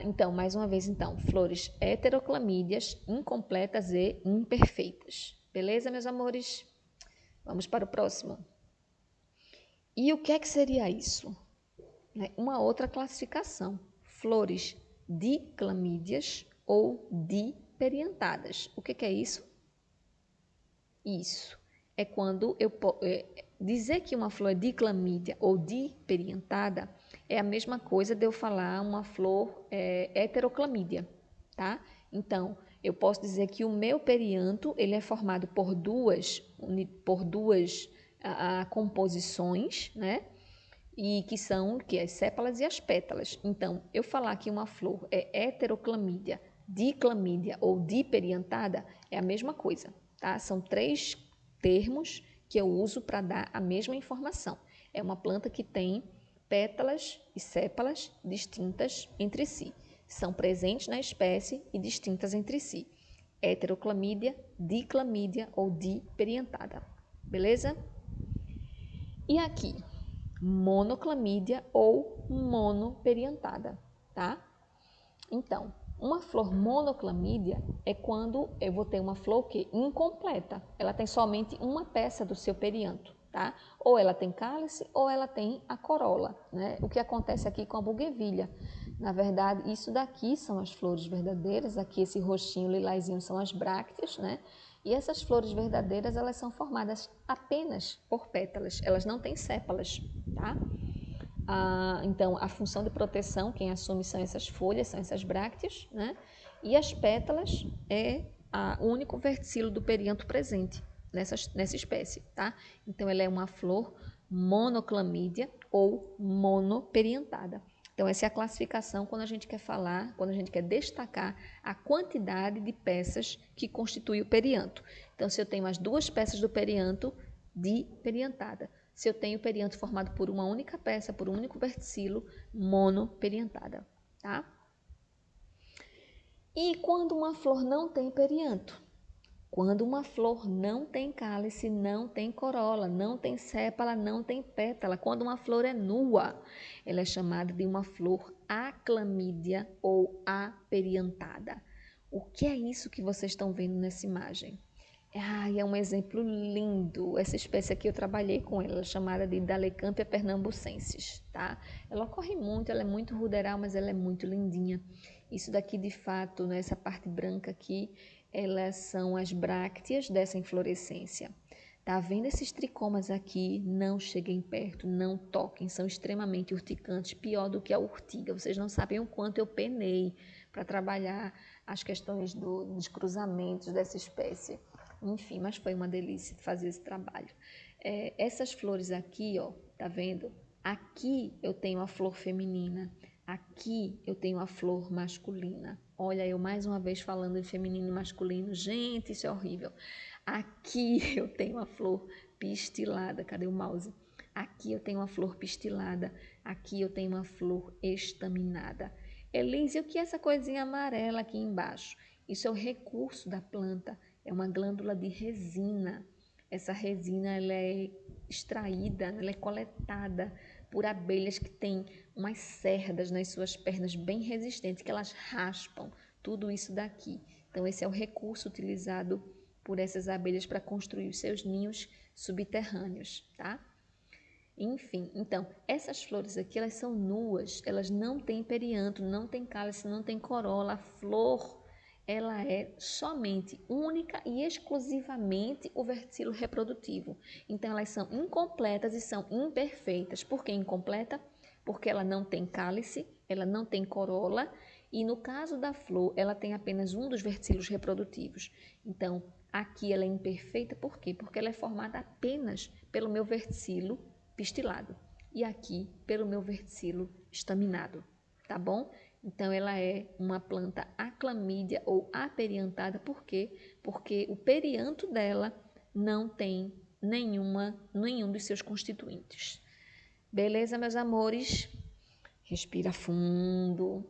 Então, mais uma vez, então, flores heteroclamídeas, incompletas e imperfeitas. Beleza, meus amores? Vamos para o próximo. E o que é que seria isso? Uma outra classificação. Flores diclamídeas ou diperiantadas. O que é isso? Isso. É quando eu dizer que uma flor é diclamídea ou diperiantada é a mesma coisa de eu falar uma flor heteroclamídea, tá? Então, eu posso dizer que o meu perianto ele é formado por duas composições, né? E que são as sépalas e as pétalas. Então, eu falar que uma flor é heteroclamídea, diclamídea ou diperiantada é a mesma coisa, tá? São 3 termos que eu uso para dar a mesma informação. É uma planta que tem pétalas e sépalas distintas entre si. São presentes na espécie e distintas entre si. Heteroclamídia, diclamídia ou diperiantada. Beleza? E aqui, monoclamídia ou monoperiantada, tá? Então, uma flor monoclamídia é quando eu vou ter uma flor que incompleta. Ela tem somente uma peça do seu perianto, tá? Ou ela tem cálice ou ela tem a corola, né? O que acontece aqui com a buguevilha. Na verdade, isso daqui são as flores verdadeiras, aqui esse roxinho lilazinho são as brácteas, né? E essas flores verdadeiras, elas são formadas apenas por pétalas, elas não têm sépalas, tá? Então, a função de proteção, quem assume são essas folhas, são essas brácteas, né? E as pétalas é o único verticilo do perianto presente nessa espécie, tá? Então, ela é uma flor monoclamídia ou monoperiantada. Então, essa é a classificação quando a gente quer falar, quando a gente quer destacar a quantidade de peças que constitui o perianto. Então, se eu tenho as duas peças do perianto, diperiantada. Se eu tenho perianto formado por uma única peça, por um único verticilo, monoperiantada, tá? E quando uma flor não tem perianto? Quando uma flor não tem cálice, não tem corola, não tem sépala, não tem pétala, quando uma flor é nua, ela é chamada de uma flor aclamídia ou aperiantada. O que é isso que vocês estão vendo nessa imagem? É um exemplo lindo. Essa espécie aqui eu trabalhei com ela, chamada de Dalecampia pernambucensis, tá? Ela ocorre muito, ela é muito ruderal, mas ela é muito lindinha. Isso daqui, de fato, né, essa parte branca aqui, elas são as brácteas dessa inflorescência. Tá vendo esses tricomas aqui? Não cheguem perto, não toquem, são extremamente urticantes, pior do que a urtiga. Vocês não sabem o quanto eu penei para trabalhar as questões dos cruzamentos dessa espécie. Enfim, mas foi uma delícia fazer esse trabalho. Essas flores aqui, ó, tá vendo? Aqui eu tenho a flor feminina, aqui eu tenho a flor masculina. Olha, eu mais uma vez falando de feminino e masculino. Gente, isso é horrível. Aqui eu tenho a flor pistilada. Cadê o mouse? Aqui eu tenho uma flor pistilada. Aqui eu tenho uma flor estaminada. Elise, o que é essa coisinha amarela aqui embaixo? Isso é o recurso da planta. É uma glândula de resina. Essa resina ela é extraída, ela é coletada por abelhas que têm umas cerdas nas suas pernas bem resistentes, que elas raspam tudo isso daqui. Então, esse é o recurso utilizado por essas abelhas para construir os seus ninhos subterrâneos, tá? Enfim, então, essas flores aqui, elas são nuas, elas não têm perianto, não têm cálice, não têm corola. A flor, ela é somente, única e exclusivamente o verticilo reprodutivo. Então, elas são incompletas e são imperfeitas. Por que incompleta? Porque ela não tem cálice, ela não tem corola e, no caso da flor, ela tem apenas um dos verticilos reprodutivos. Então, aqui ela é imperfeita, por quê? Porque ela é formada apenas pelo meu verticilo pistilado e aqui pelo meu verticilo estaminado, tá bom? Então ela é uma planta aclamídia ou aperiantada, por quê? Porque o perianto dela não tem nenhum dos seus constituintes. Beleza, meus amores? Respira fundo,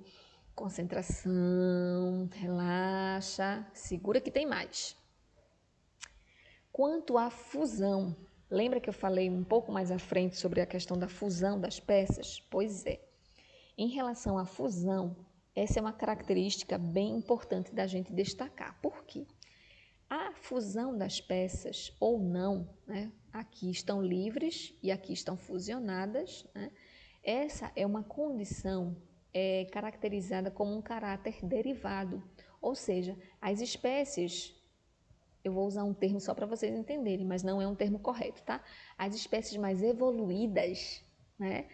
concentração, relaxa, segura que tem mais. Quanto à fusão, lembra que eu falei um pouco mais à frente sobre a questão da fusão das peças? Pois é. Em relação à fusão, essa é uma característica bem importante da gente destacar. Por quê? A fusão das peças ou não, né? Aqui estão livres e aqui estão fusionadas, né? Essa é uma condição caracterizada como um caráter derivado, ou seja, as espécies. Eu vou usar um termo só para vocês entenderem, mas não é um termo correto, tá? As espécies mais evoluídas, né,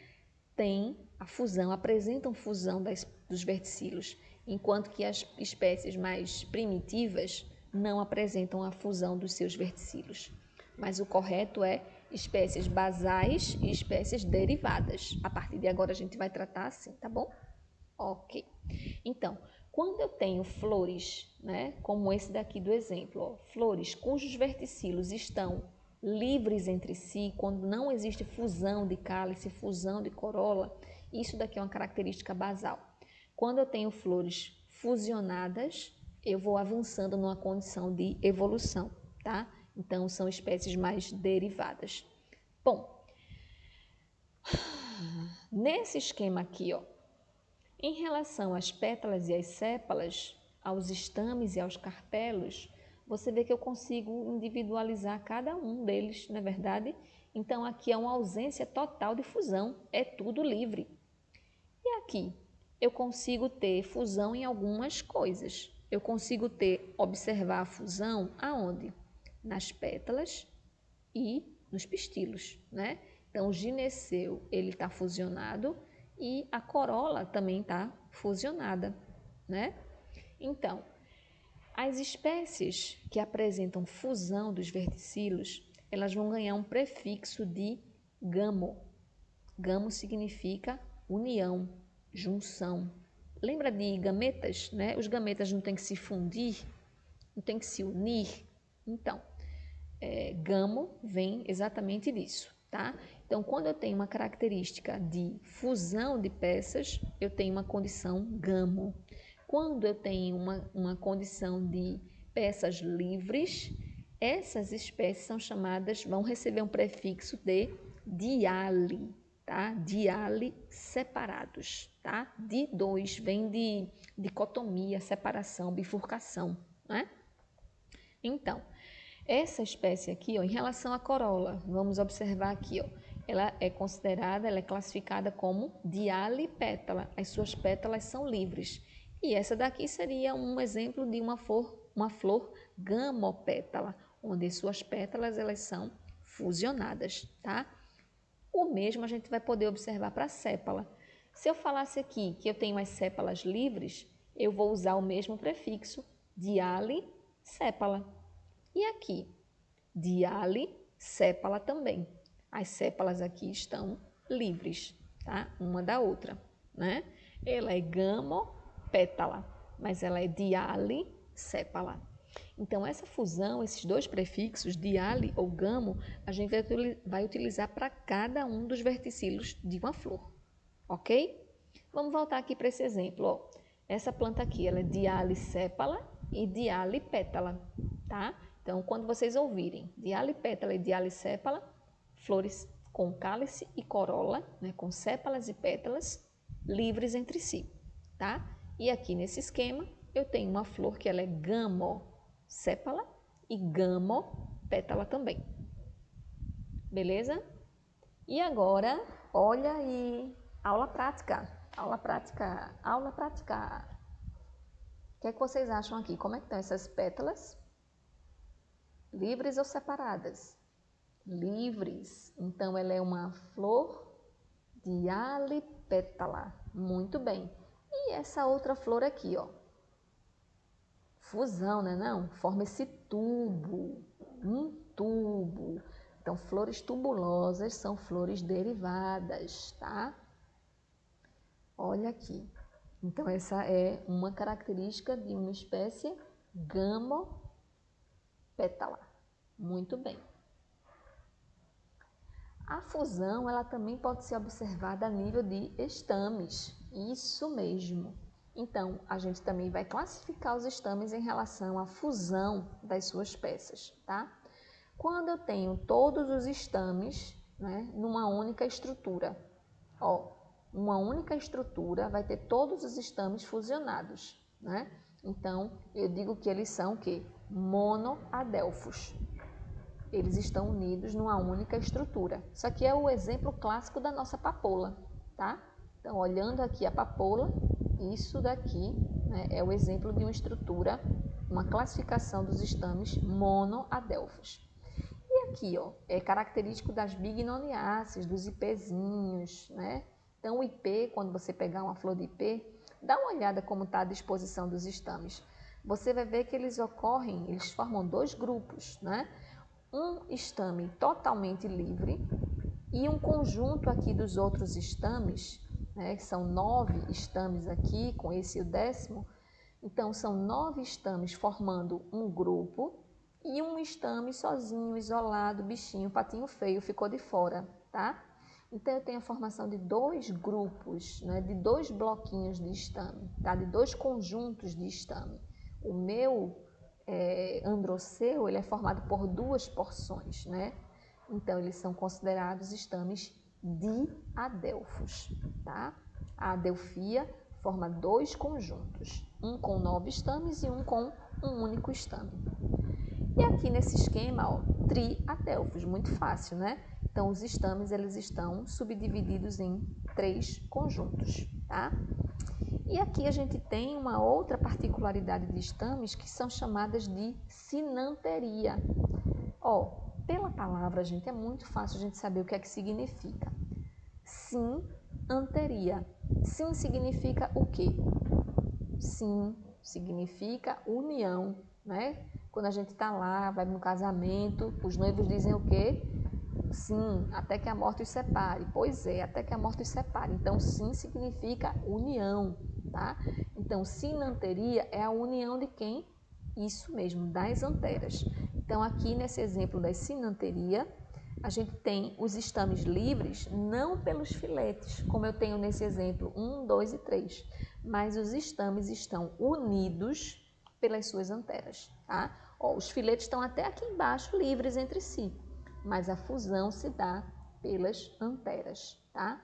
têm a fusão, apresentam fusão dos verticilos, enquanto que as espécies mais primitivas não apresentam a fusão dos seus verticilos. Mas o correto é espécies basais e espécies derivadas. A partir de agora a gente vai tratar assim, tá bom? Ok. Então, quando eu tenho flores, né, como esse daqui do exemplo, ó, flores cujos verticilos estão livres entre si, quando não existe fusão de cálice, fusão de corola, isso daqui é uma característica basal. Quando eu tenho flores fusionadas, eu vou avançando numa condição de evolução, tá? Então, são espécies mais derivadas. Bom, nesse esquema aqui, ó, em relação às pétalas e às sépalas, aos estames e aos carpelos, você vê que eu consigo individualizar cada um deles, não é verdade? Então, aqui é uma ausência total de fusão, é tudo livre. E aqui, eu consigo ter fusão em algumas coisas. Eu consigo observar a fusão aonde? Nas pétalas e nos pistilos, né? Então, o gineceu, ele está fusionado e a corola também está fusionada, né? Então, as espécies que apresentam fusão dos verticilos, elas vão ganhar um prefixo de gamo. Gamo significa união, junção. Lembra de gametas, né? Os gametas não têm que se fundir, não têm que se unir. Então, gamo vem exatamente disso, tá? Então, quando eu tenho uma característica de fusão de peças, eu tenho uma condição gamo. Quando eu tenho uma condição de peças livres, essas espécies são chamadas, vão receber um prefixo de diale, tá? Diale separados, tá? De dois, vem de dicotomia, separação, bifurcação, né? Então, essa espécie aqui, ó, em relação à corola, vamos observar aqui, ó, ela é considerada, ela é classificada como dialipétala. As suas pétalas são livres. E essa daqui seria um exemplo de uma flor gamopétala, onde suas pétalas elas são fusionadas, tá? O mesmo a gente vai poder observar para a sépala. Se eu falasse aqui que eu tenho as sépalas livres, eu vou usar o mesmo prefixo, dialisépala. E aqui, diale, sépala também. As sépalas aqui estão livres, tá? Uma da outra, né? Ela é gamopétala, mas ela é diale, sépala. Então, essa fusão, esses dois prefixos, diale ou gamo, a gente vai utilizar para cada um dos verticilos de uma flor, ok? Vamos voltar aqui para esse exemplo, ó. Essa planta aqui, ela é dialisépala e dialipétala, tá? Então, quando vocês ouvirem dialipétala e dialisépala, flores com cálice e corola, né, com sépalas e pétalas livres entre si, tá? E aqui nesse esquema, eu tenho uma flor que ela é gamosépala e gamopétala também. Beleza? E agora, olha aí, aula prática, aula prática, aula prática. O que é que vocês acham aqui? Como é que estão essas pétalas? Livres ou separadas? Livres. Então, ela é uma flor dialipétala. Muito bem. E essa outra flor aqui, ó. Fusão, né não? Forma esse tubo. Um tubo. Então, flores tubulosas são flores derivadas, tá? Olha aqui. Então, essa é uma característica de uma espécie gamopétala. Muito bem. A fusão, ela também pode ser observada a nível de estames. Isso mesmo. Então, a gente também vai classificar os estames em relação à fusão das suas peças, tá? Quando eu tenho todos os estames, né, numa única estrutura, ó, uma única estrutura vai ter todos os estames fusionados, né? Então, eu digo que eles são o quê? Monoadelfos. Eles estão unidos numa única estrutura. Isso aqui é o exemplo clássico da nossa papoula, tá? Então, olhando aqui a papoula, isso daqui, né, é o exemplo de uma estrutura, uma classificação dos estames monoadelfos. E aqui, ó, é característico das bignoniáceas, dos ipezinhos, né? Então, o ipê, quando você pegar uma flor de ipê, dá uma olhada como está a disposição dos estames. Você vai ver que eles formam dois grupos, né? Um estame totalmente livre e um conjunto aqui dos outros estames, né? São 9 estames aqui, com esse o 10º. Então, são 9 estames formando um grupo e um estame sozinho, isolado, bichinho, patinho feio, ficou de fora, tá? Então, eu tenho a formação de dois grupos, né, de dois bloquinhos de estame, tá? De dois conjuntos de estame. O meu androceu, ele é formado por duas porções, né? Então, eles são considerados estames diadélfos, tá? A adelfia forma dois conjuntos, um com 9 estames e um com um único estame. E aqui nesse esquema, ó, triadelfos, muito fácil, né? Então, os estames, eles estão subdivididos em 3 conjuntos, tá? E aqui a gente tem uma outra particularidade de estames que são chamadas de sinanteria. Ó, pela palavra, gente, é muito fácil a gente saber o que é que significa. Sinanteria. Sim significa o quê? Sim significa união, né? Quando a gente está lá, vai no casamento, os noivos dizem o quê? Sim, até que a morte os separe. Pois é, até que a morte os separe. Então, sim significa união, tá? Então, sinanteria é a união de quem? Isso mesmo, das anteras. Então, aqui nesse exemplo da sinanteria, a gente tem os estames livres, não pelos filetes, como eu tenho nesse exemplo 1, 2 e 3, mas os estames estão unidos pelas suas anteras, tá? Ó, os filetes estão até aqui embaixo, livres entre si, mas a fusão se dá pelas anteras, tá?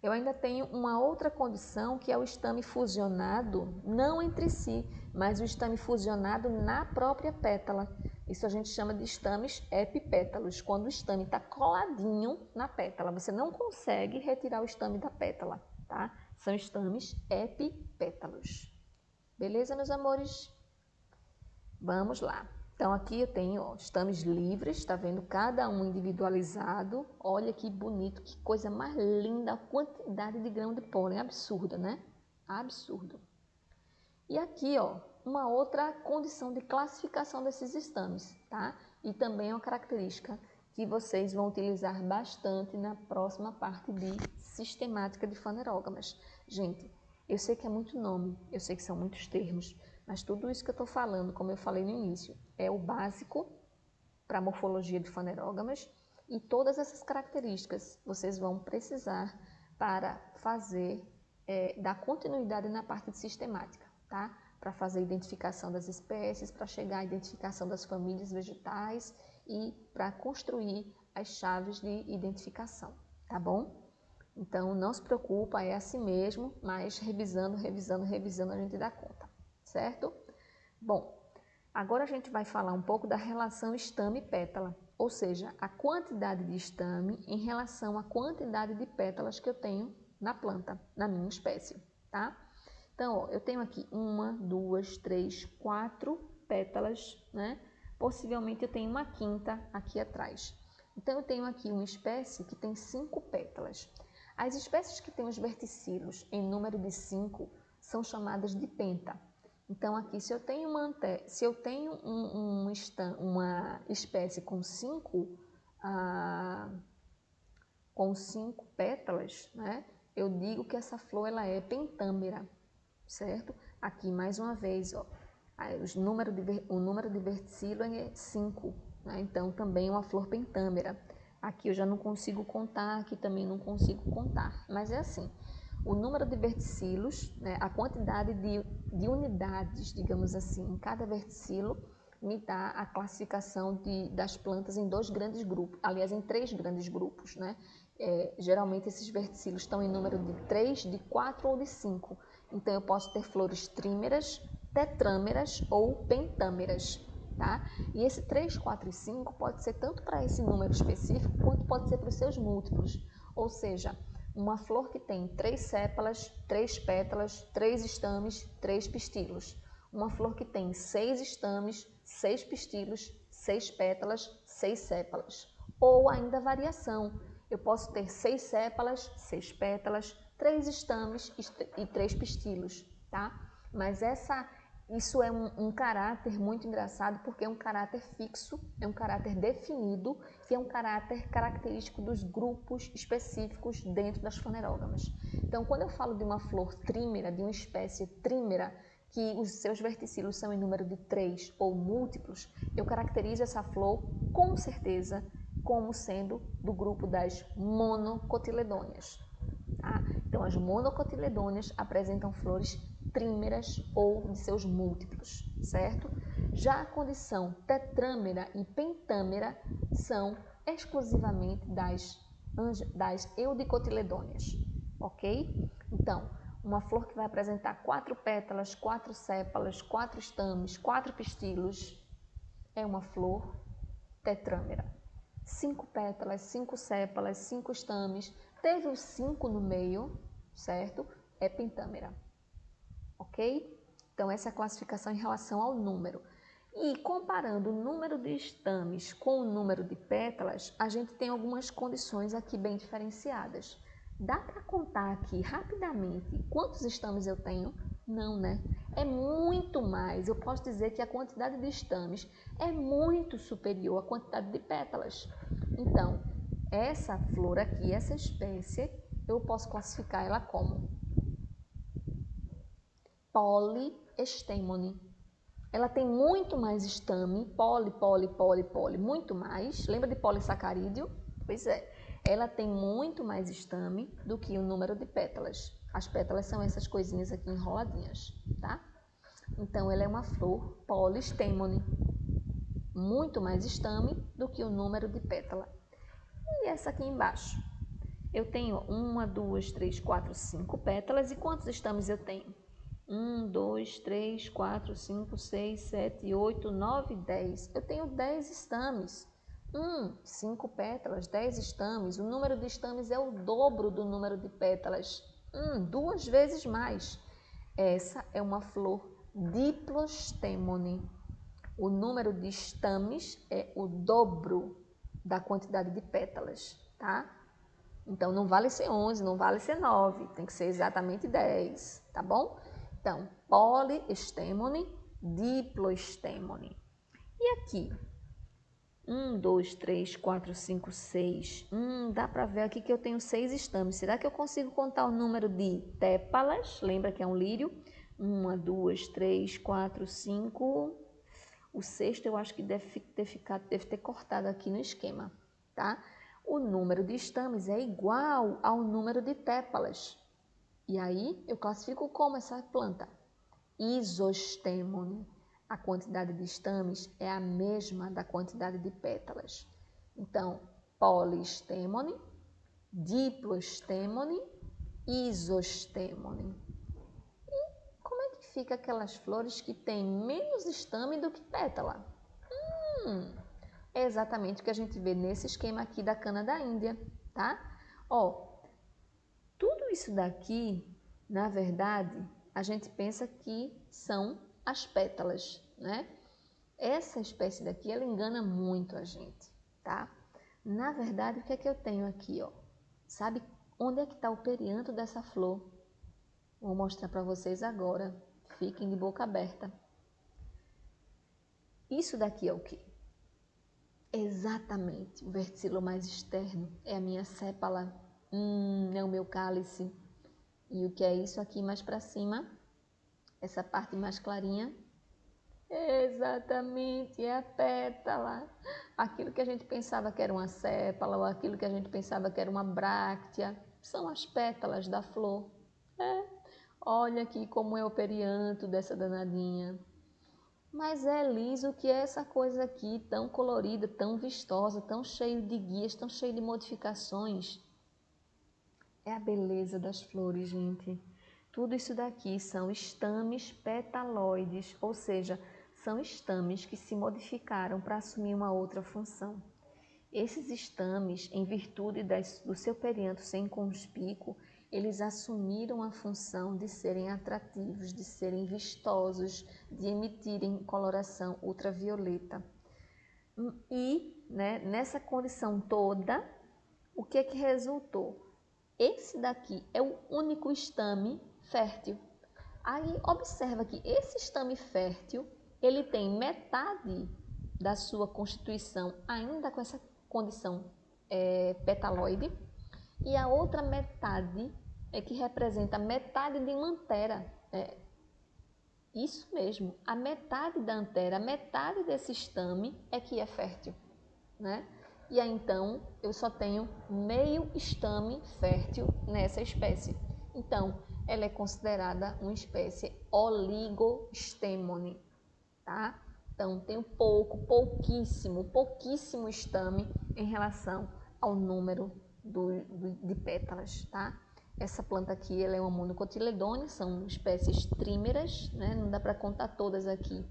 Eu ainda tenho uma outra condição que é o estame fusionado, não entre si, mas o estame fusionado na própria pétala. Isso a gente chama de estames epipétalos, quando o estame está coladinho na pétala. Você não consegue retirar o estame da pétala, tá? São estames epipétalos. Beleza, meus amores? Vamos lá. Então, aqui eu tenho estames livres, tá vendo? Cada um individualizado. Olha que bonito, que coisa mais linda, a quantidade de grão de pólen, absurda, né? Absurdo. E aqui, ó, uma outra condição de classificação desses estames, tá? E também é uma característica que vocês vão utilizar bastante na próxima parte de sistemática de fanerógamas. Gente, eu sei que é muito nome, eu sei que são muitos termos, mas tudo isso que eu estou falando, como eu falei no início, é o básico para a morfologia de fanerógamas e todas essas características vocês vão precisar para fazer, dar continuidade na parte de sistemática, tá? Para fazer a identificação das espécies, para chegar à identificação das famílias vegetais e para construir as chaves de identificação, tá bom? Então, não se preocupa, é assim mesmo, mas revisando a gente dá conta, certo? Bom, agora a gente vai falar um pouco da relação estame-pétala, ou seja, a quantidade de estame em relação à quantidade de pétalas que eu tenho na planta, na minha espécie, tá? Então, ó, eu tenho aqui 1, 2, 3, 4 pétalas, né? Possivelmente eu tenho uma quinta aqui atrás. Então, eu tenho aqui uma espécie que tem 5 pétalas. As espécies que têm os verticilos em número de 5 são chamadas de penta. Então, aqui, se eu tenho uma espécie com 5 pétalas, né, eu digo que essa flor ela é pentâmera, certo? Aqui, mais uma vez, ó, o número de verticilo é 5, né? Então, também é uma flor pentâmera. Aqui eu já não consigo contar, aqui também não consigo contar, mas é assim. O número de verticilos, né, a quantidade de unidades, digamos assim, em cada verticilo, me dá a classificação das plantas em 2 grandes grupos, aliás, em 3 grandes grupos, né? Geralmente esses verticilos estão em número de 3, de 4 ou de 5. Então, eu posso ter flores trímeras, tetrâmeras ou pentâmeras, tá? E esse 3, 4 e 5 pode ser tanto para esse número específico, quanto pode ser para os seus múltiplos. Ou seja, uma flor que tem 3 sépalas, 3 pétalas, 3 estames, 3 pistilos. Uma flor que tem 6 estames, 6 pistilos, 6 pétalas, 6 sépalas. Ou ainda variação. Eu posso ter 6 sépalas, 6 pétalas, 3 estames e 3 pistilos, tá? Mas isso é um caráter muito engraçado, porque é um caráter fixo, é um caráter definido, que é um caráter característico dos grupos específicos dentro das fanerógamas. Então, quando eu falo de uma flor trímera, de uma espécie trímera, que os seus verticilos são em número de 3 ou múltiplos, eu caracterizo essa flor com certeza como sendo do grupo das monocotiledôneas. Tá? Então, as monocotiledôneas apresentam flores trímeras ou de seus múltiplos, certo? Já a condição tetrâmera e pentâmera são exclusivamente das eudicotiledôneas, ok? Então, uma flor que vai apresentar 4 pétalas, 4 sépalas, 4 estames, 4 pistilos, é uma flor tetrâmera. 5 pétalas, 5 sépalas, 5 estames, teve os 5 no meio, certo? É pentâmera, ok? Então, essa é a classificação em relação ao número. E comparando o número de estames com o número de pétalas, a gente tem algumas condições aqui bem diferenciadas. Dá para contar aqui rapidamente quantos estames eu tenho? Não, né? É muito mais. Eu posso dizer que a quantidade de estames é muito superior à quantidade de pétalas. Então, essa flor aqui, essa espécie, eu posso classificar ela como poliestemone. Ela tem muito mais estame, poli, muito mais. Lembra de polissacarídeo? Pois é, ela tem muito mais estame do que o número de pétalas. As pétalas são essas coisinhas aqui enroladinhas, tá? Então, ela é uma flor poliestemone, muito mais estame do que o número de pétala. E essa aqui embaixo? Eu tenho 1, 2, 3, 4, 5 pétalas. E quantos estames eu tenho? 1, 2, 3, 4, 5, 6, 7, 8, 9, 10. Eu tenho 10 estames. 5 pétalas, 10 estames. O número de estames é o dobro do número de pétalas. 2 vezes mais. Essa é uma flor diplostemone. O número de estames é o dobro da quantidade de pétalas, tá? Então, não vale ser 11, não vale ser 9, tem que ser exatamente 10, tá bom? Então, poliestemone, diploestemone. E aqui? 1, 2, 3, 4, 5, 6. Dá para ver aqui que eu tenho 6 estames. Será que eu consigo contar o número de tépalas? Lembra que é um lírio? 1, 2, 3, 4, 5. O sexto eu acho que deve ter cortado aqui no esquema, tá? O número de estames é igual ao número de tépalas. E aí eu classifico como essa planta? Isostemone. A quantidade de estames é a mesma da quantidade de pétalas. Então, poliestemone, diploestemone, isostemone. E como é que fica aquelas flores que têm menos estame do que pétala? É exatamente o que a gente vê nesse esquema aqui da cana da Índia, tá? Ó, tudo isso daqui, na verdade, a gente pensa que são as pétalas, né? Essa espécie daqui, ela engana muito a gente, tá? Na verdade, o que é que eu tenho aqui, ó? Sabe onde é que está o perianto dessa flor? Vou mostrar para vocês agora. Fiquem de boca aberta. Isso daqui é o quê? Exatamente, o verticilo mais externo é a minha sépala, é o meu cálice. E o que é isso aqui mais para cima? Essa parte mais clarinha? Exatamente, é a pétala. Aquilo que a gente pensava que era uma sépala, ou aquilo que a gente pensava que era uma bráctea, são as pétalas da flor. Olha aqui como é o perianto dessa danadinha. Mas é liso que é essa coisa aqui, tão colorida, tão vistosa, tão cheio de guias, tão cheio de modificações. É a beleza das flores, gente. Tudo isso daqui são estames petaloides, ou seja, são estames que se modificaram para assumir uma outra função. Esses estames, em virtude do seu perianto ser inconspícuo, eles assumiram a função de serem atrativos, de serem vistosos, de emitirem coloração ultravioleta. E, né, nessa condição toda, o que é que resultou? Esse daqui é o único estame fértil. Aí, observa que esse estame fértil, ele tem metade da sua constituição ainda com essa condição petaloide, e a outra metade é que representa metade de uma antera. Isso mesmo, a metade da antera, a metade desse estame é que é fértil, né? E aí então eu só tenho meio estame fértil nessa espécie. Então ela é considerada uma espécie oligostêmone, tá? Então tenho pouquíssimo estame em relação ao número de pétalas, tá? Essa planta aqui ela é uma monocotiledônea, são espécies trímeras, né? Não dá para contar todas aqui,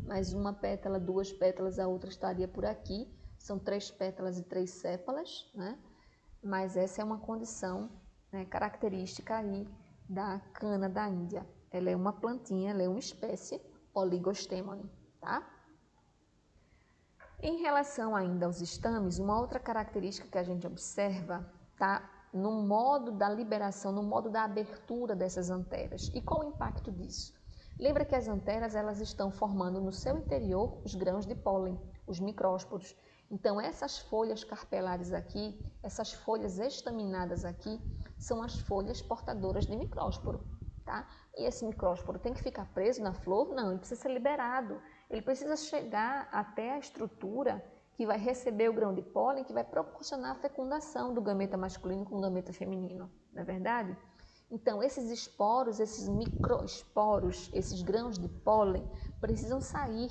mas uma pétala, 2 pétalas, a outra estaria por aqui. São 3 pétalas e 3 sépalas, né? Mas essa é uma condição, né, característica aí da cana da Índia. Ela é uma plantinha, ela é uma espécie oligostêmone, tá? Em relação ainda aos estames, uma outra característica que a gente observa tá no modo da liberação, no modo da abertura dessas anteras. E qual o impacto disso? Lembra que as anteras elas estão formando no seu interior os grãos de pólen, os micrósporos. Então essas folhas carpelares aqui, essas folhas estaminadas aqui, são as folhas portadoras de micrósporo, tá? E esse micrósporo tem que ficar preso na flor? Não, ele precisa ser liberado. Ele precisa chegar até a estrutura que vai receber o grão de pólen, que vai proporcionar a fecundação do gameta masculino com o gameta feminino, não é verdade? Então, esses esporos, esses microesporos, esses grãos de pólen, precisam sair.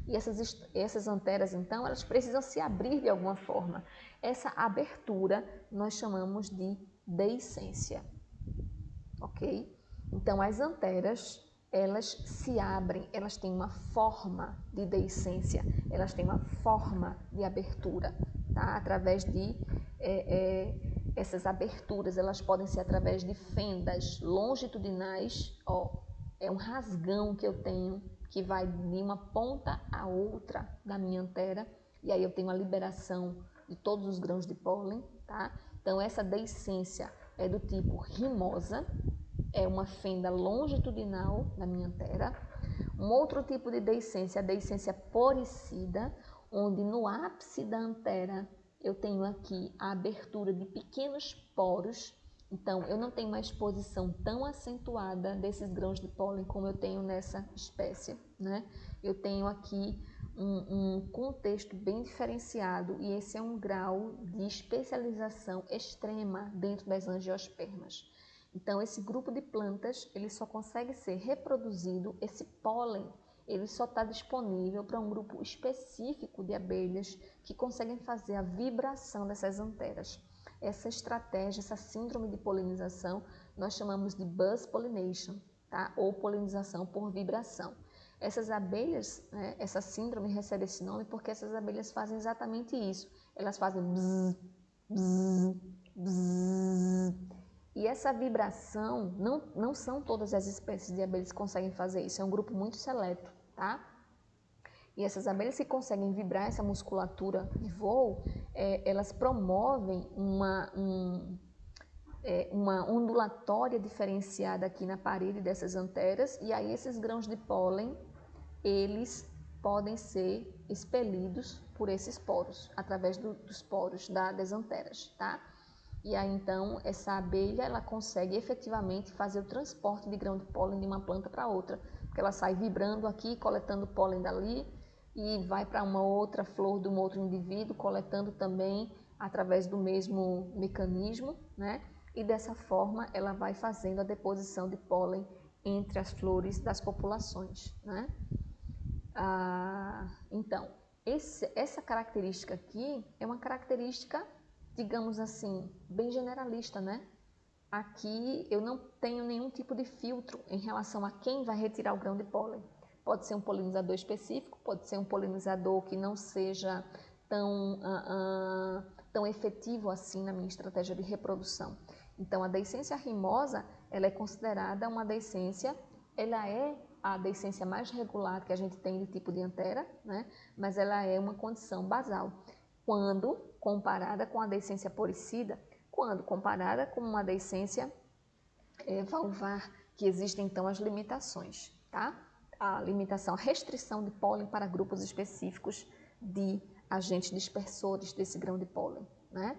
E essas anteras, então, elas precisam se abrir de alguma forma. Essa abertura nós chamamos de deiscência, ok? Então, as anteras, elas se abrem, elas têm uma forma de deiscência, elas têm uma forma de abertura, tá? Através de essas aberturas, elas podem ser através de fendas longitudinais, ó, é um rasgão que eu tenho que vai de uma ponta a outra da minha antera, e aí eu tenho a liberação de todos os grãos de pólen, tá? Então essa deiscência é do tipo rimosa, é uma fenda longitudinal na minha antera. Um outro tipo de deiscência, a deiscência poricida, onde no ápice da antera eu tenho aqui a abertura de pequenos poros. Então, eu não tenho uma exposição tão acentuada desses grãos de pólen como eu tenho nessa espécie, né? Eu tenho aqui um contexto bem diferenciado e esse é um grau de especialização extrema dentro das angiospermas. Então, esse grupo de plantas, ele só consegue ser reproduzido, esse pólen, ele só está disponível para um grupo específico de abelhas que conseguem fazer a vibração dessas anteras. Essa estratégia, essa síndrome de polinização, nós chamamos de buzz pollination, tá? Ou polinização por vibração. Essas abelhas, né, essa síndrome recebe esse nome porque essas abelhas fazem exatamente isso. Elas fazem bzz, bzz, bzz. E essa vibração, não são todas as espécies de abelhas que conseguem fazer isso, é um grupo muito seleto, tá? E essas abelhas que conseguem vibrar essa musculatura de voo, elas promovem uma ondulatória diferenciada aqui na parede dessas anteras, e aí esses grãos de pólen, eles podem ser expelidos por esses poros, através dos poros das anteras, tá? E aí então essa abelha ela consegue efetivamente fazer o transporte de grão de pólen de uma planta para outra, porque ela sai vibrando aqui, coletando pólen dali e vai para uma outra flor de um outro indivíduo, coletando também através do mesmo mecanismo, né? E dessa forma ela vai fazendo a deposição de pólen entre as flores das populações, né? Então, essa característica aqui é uma característica, digamos assim, bem generalista, né? Aqui eu não tenho nenhum tipo de filtro em relação a quem vai retirar o grão de pólen. Pode ser um polinizador específico, pode ser um polinizador que não seja tão efetivo assim na minha estratégia de reprodução. Então, a deiscência rimosa, ela é considerada uma deiscência, ela é a deiscência mais regular que a gente tem de tipo de antera, né? Mas ela é uma condição basal. Quando comparada com a deiscência poricida, quando comparada com uma deiscência valvar, que existem então as limitações, tá? A limitação, a restrição de pólen para grupos específicos de agentes dispersores desse grão de pólen, né?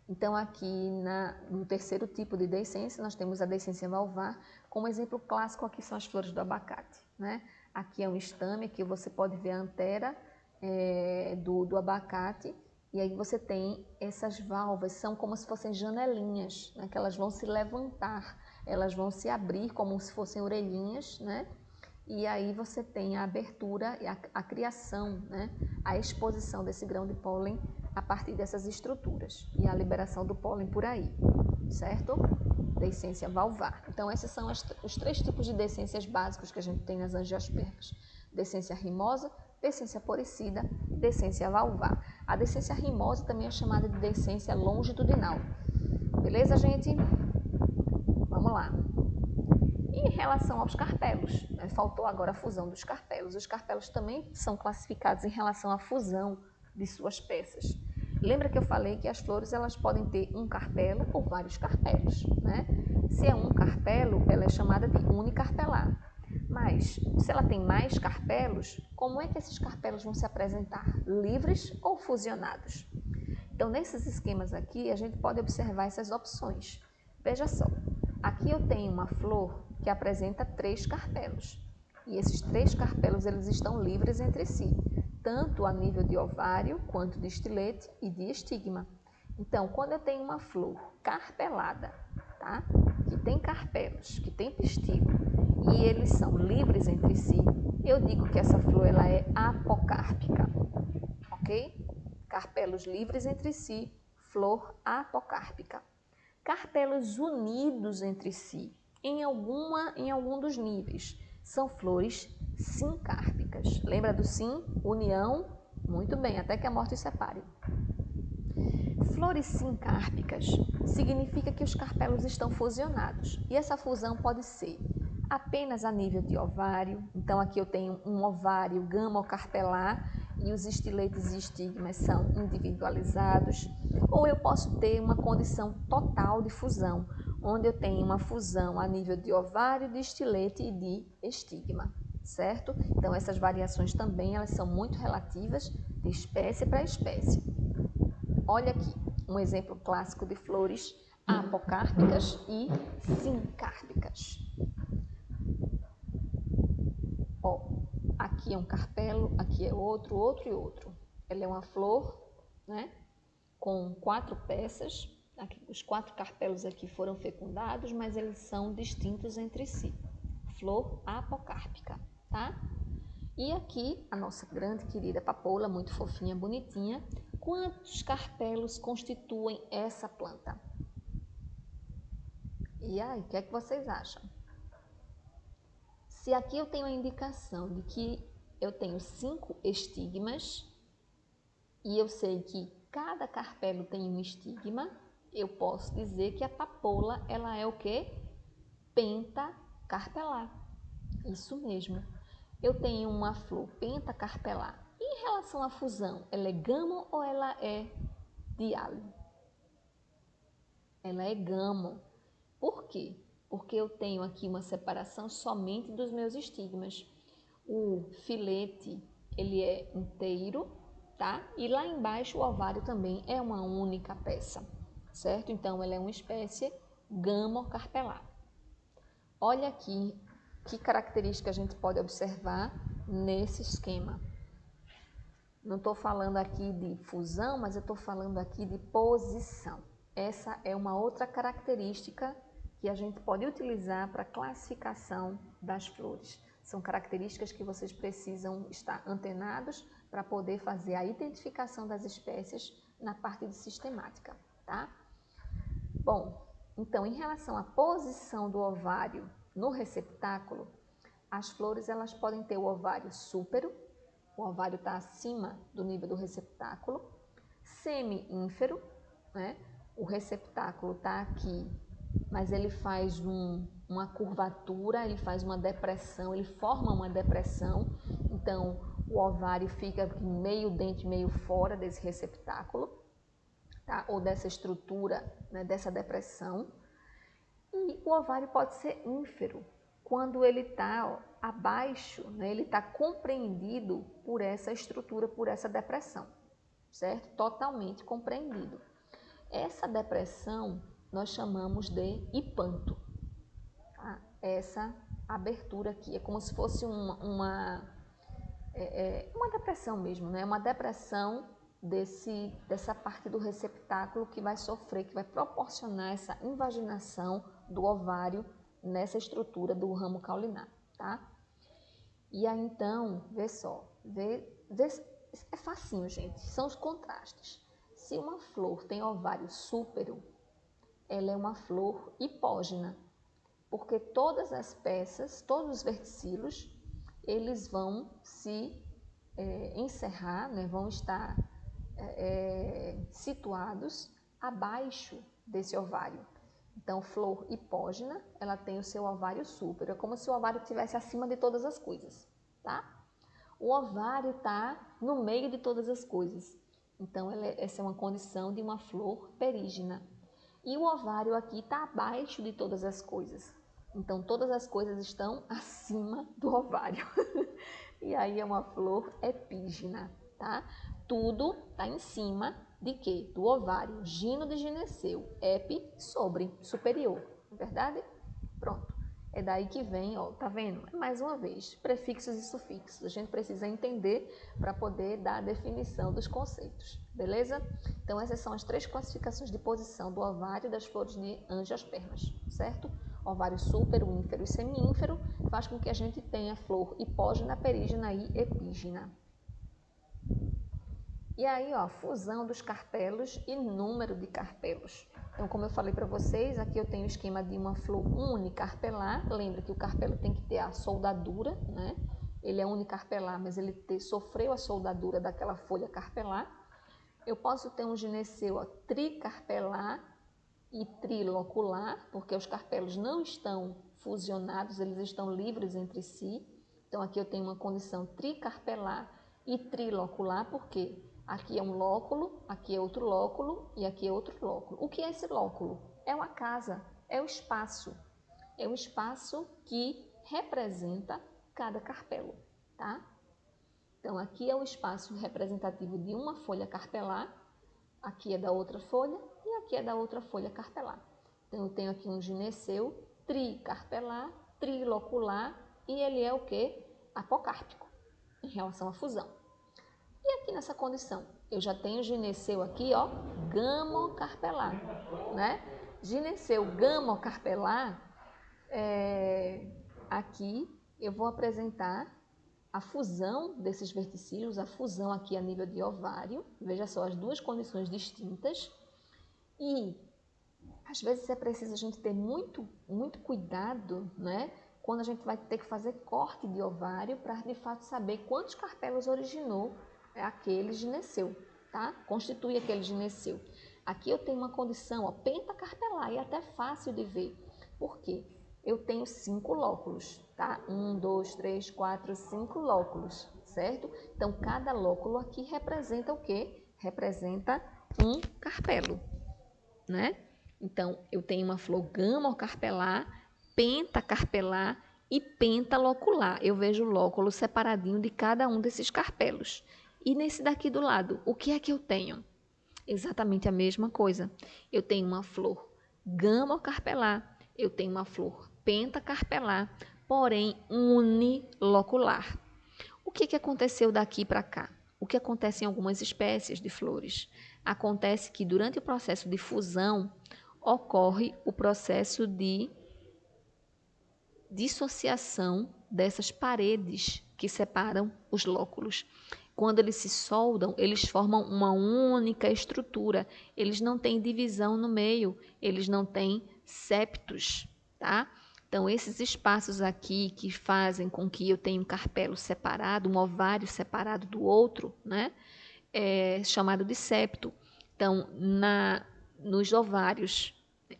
Então aqui no terceiro tipo de deiscência nós temos a deiscência valvar, como exemplo clássico aqui são as flores do abacate, né? Aqui é um estame que você pode ver a antera do abacate E aí você tem essas valvas, são como se fossem janelinhas, né, que elas vão se levantar, elas vão se abrir como se fossem orelhinhas, né? E aí você tem a abertura e a criação, né, a exposição desse grão de pólen a partir dessas estruturas e a liberação do pólen por aí, certo? Deiscência valvar. Então esses são os 3 tipos de deiscências básicos que a gente tem nas angiospermas: deiscência rimosa, deiscência poricida e deiscência valvar. A deiscência rimosa também é chamada de deiscência longitudinal. Beleza, gente? Vamos lá. E em relação aos carpelos, né? Faltou agora a fusão dos carpelos. Os carpelos também são classificados em relação à fusão de suas peças. Lembra que eu falei que as flores elas podem ter um carpelo ou vários carpelos, né? Se é um carpelo, ela é chamada de unicarpelar. Mas, se ela tem mais carpelos, como é que esses carpelos vão se apresentar? Livres ou fusionados? Então, nesses esquemas aqui, a gente pode observar essas opções. Veja só, aqui eu tenho uma flor que apresenta 3 carpelos. E esses 3 carpelos eles estão livres entre si, tanto a nível de ovário, quanto de estilete e de estigma. Então, quando eu tenho uma flor carpelada, tá? Que tem carpelos, que tem pistil, e eles são livres entre si, eu digo que essa flor ela é apocárpica, ok? Carpelos livres entre si, flor apocárpica. Carpelos unidos entre si, em algum dos níveis, são flores sincárpicas. Lembra do sim? União? Muito bem, até que a morte os separe. Flores sincárpicas significa que os carpelos estão fusionados, e essa fusão pode ser apenas a nível de ovário. Então aqui eu tenho um ovário gamocarpelar e os estiletes e estigmas são individualizados, ou eu posso ter uma condição total de fusão, onde eu tenho uma fusão a nível de ovário, de estilete e de estigma, certo? Então essas variações também elas são muito relativas de espécie para espécie. Olha aqui, um exemplo clássico de flores apocárpicas e sincárpicas. Ó, aqui é um carpelo, aqui é outro, outro e outro. Ela é uma flor, né, com 4 peças. Aqui, os 4 carpelos aqui foram fecundados, mas eles são distintos entre si. Flor apocárpica, tá? E aqui a nossa grande querida papoula, muito fofinha, bonitinha. Quantos carpelos constituem essa planta? E aí, o que é que vocês acham? Se aqui eu tenho a indicação de que eu tenho 5 estigmas e eu sei que cada carpelo tem um estigma, eu posso dizer que a papoula ela é o quê? Pentacarpelar. Isso mesmo. Eu tenho uma flor pentacarpelar. E em relação à fusão, ela é gamo ou ela é diálogo? Ela é gamo. Por quê? Porque eu tenho aqui uma separação somente dos meus estigmas. O filete, ele é inteiro, tá? E lá embaixo o ovário também é uma única peça, certo? Então, ela é uma espécie gamocarpelar. Olha aqui que característica a gente pode observar nesse esquema. Não estou falando aqui de fusão, mas eu estou falando aqui de posição. Essa é uma outra característica que a gente pode utilizar para a classificação das flores. São características que vocês precisam estar antenados para poder fazer a identificação das espécies na parte de sistemática, tá? Bom, então em relação à posição do ovário no receptáculo, as flores elas podem ter o ovário súpero, o ovário está acima do nível do receptáculo, semi-ínfero, né? O receptáculo está aqui, mas ele faz uma curvatura, ele faz uma depressão, ele forma uma depressão, então o ovário fica meio dentro, meio fora desse receptáculo, tá? Ou dessa estrutura, né? Dessa depressão. E o ovário pode ser ínfero, quando ele está abaixo, né? Ele está compreendido por essa estrutura, por essa depressão, certo? Totalmente compreendido. Essa depressão nós chamamos de hipanto. Tá? Essa abertura aqui é como se fosse uma depressão mesmo, né? Uma depressão dessa parte do receptáculo que vai sofrer, que vai proporcionar essa invaginação do ovário nessa estrutura do ramo caulinar, tá? E aí então, vê só, é facinho, gente, são os contrastes. Se uma flor tem ovário súpero, ela é uma flor hipógena, porque todas as peças, todos os verticílios, eles vão se encerrar, né, vão estar situados abaixo desse ovário. Então, flor hipógena, ela tem o seu ovário súpero, é como se o ovário estivesse acima de todas as coisas, tá? O ovário está no meio de todas as coisas. Então, essa é uma condição de uma flor perígena. E o ovário aqui está abaixo de todas as coisas. Então, todas as coisas estão acima do ovário. E aí é uma flor epígena, tá? Tudo está em cima de quê? Do ovário. Gino de gineceu. Epi, sobre, superior. Não é verdade? Pronto. É daí que vem, ó, tá vendo? Mais uma vez, prefixos e sufixos. A gente precisa entender para poder dar a definição dos conceitos, beleza? Então, essas são as 3 classificações de posição do ovário das flores de angiospermas, certo? Ovário súpero, ínfero e semiínfero faz com que a gente tenha flor hipógena, perígena e epígena. E aí, ó, fusão dos carpelos e número de carpelos. Então, como eu falei para vocês, aqui eu tenho o esquema de uma flor unicarpelar. Lembra que o carpelo tem que ter a soldadura, né? Ele é unicarpelar, mas ele sofreu a soldadura daquela folha carpelar. Eu posso ter um gineceu ó, tricarpelar e trilocular, porque os carpelos não estão fusionados, eles estão livres entre si. Então, aqui eu tenho uma condição tricarpelar e trilocular, porque aqui é um lóculo, aqui é outro lóculo e aqui é outro lóculo. O que é esse lóculo? É uma casa, é o espaço. É um espaço que representa cada carpelo, tá? Então, aqui é o espaço representativo de uma folha carpelar, aqui é da outra folha e aqui é da outra folha carpelar. Então, eu tenho aqui um gineceu tricarpelar, trilocular e ele é o quê? Apocárpico, em relação à fusão. E aqui nessa condição, eu já tenho gineceu aqui, ó, gamocarpelar, né? Gineceu gamocarpelar, aqui eu vou apresentar a fusão desses verticílios, a fusão aqui a nível de ovário, veja só, as 2 condições distintas. E às vezes é preciso a gente ter muito cuidado, né? Quando a gente vai ter que fazer corte de ovário para de fato saber quantos carpelos originou aquele gineceu, tá? Constitui aquele gineceu. Aqui eu tenho uma condição, ó, pentacarpelar, e é até fácil de ver. Por quê? Eu tenho 5 lóculos, tá? 1, 2, 3, 4, 5 lóculos, certo? Então, cada lóculo aqui representa o quê? Representa um carpelo, né? Então, eu tenho uma flor gamocarpelar, pentacarpelar e pentalocular. Eu vejo o lóculo separadinho de cada um desses carpelos. E nesse daqui do lado, o que é que eu tenho? Exatamente a mesma coisa. Eu tenho uma flor gamocarpelar, eu tenho uma flor pentacarpelar, porém unilocular. O que aconteceu daqui para cá? O que acontece em algumas espécies de flores? Acontece que durante o processo de fusão ocorre o processo de dissociação dessas paredes que separam os lóculos. Quando eles se soldam, eles formam uma única estrutura. Eles não têm divisão no meio, eles não têm septos, tá? Então, esses espaços aqui que fazem com que eu tenha um carpelo separado, um ovário separado do outro, né? É chamado de septo. Então, nos ovários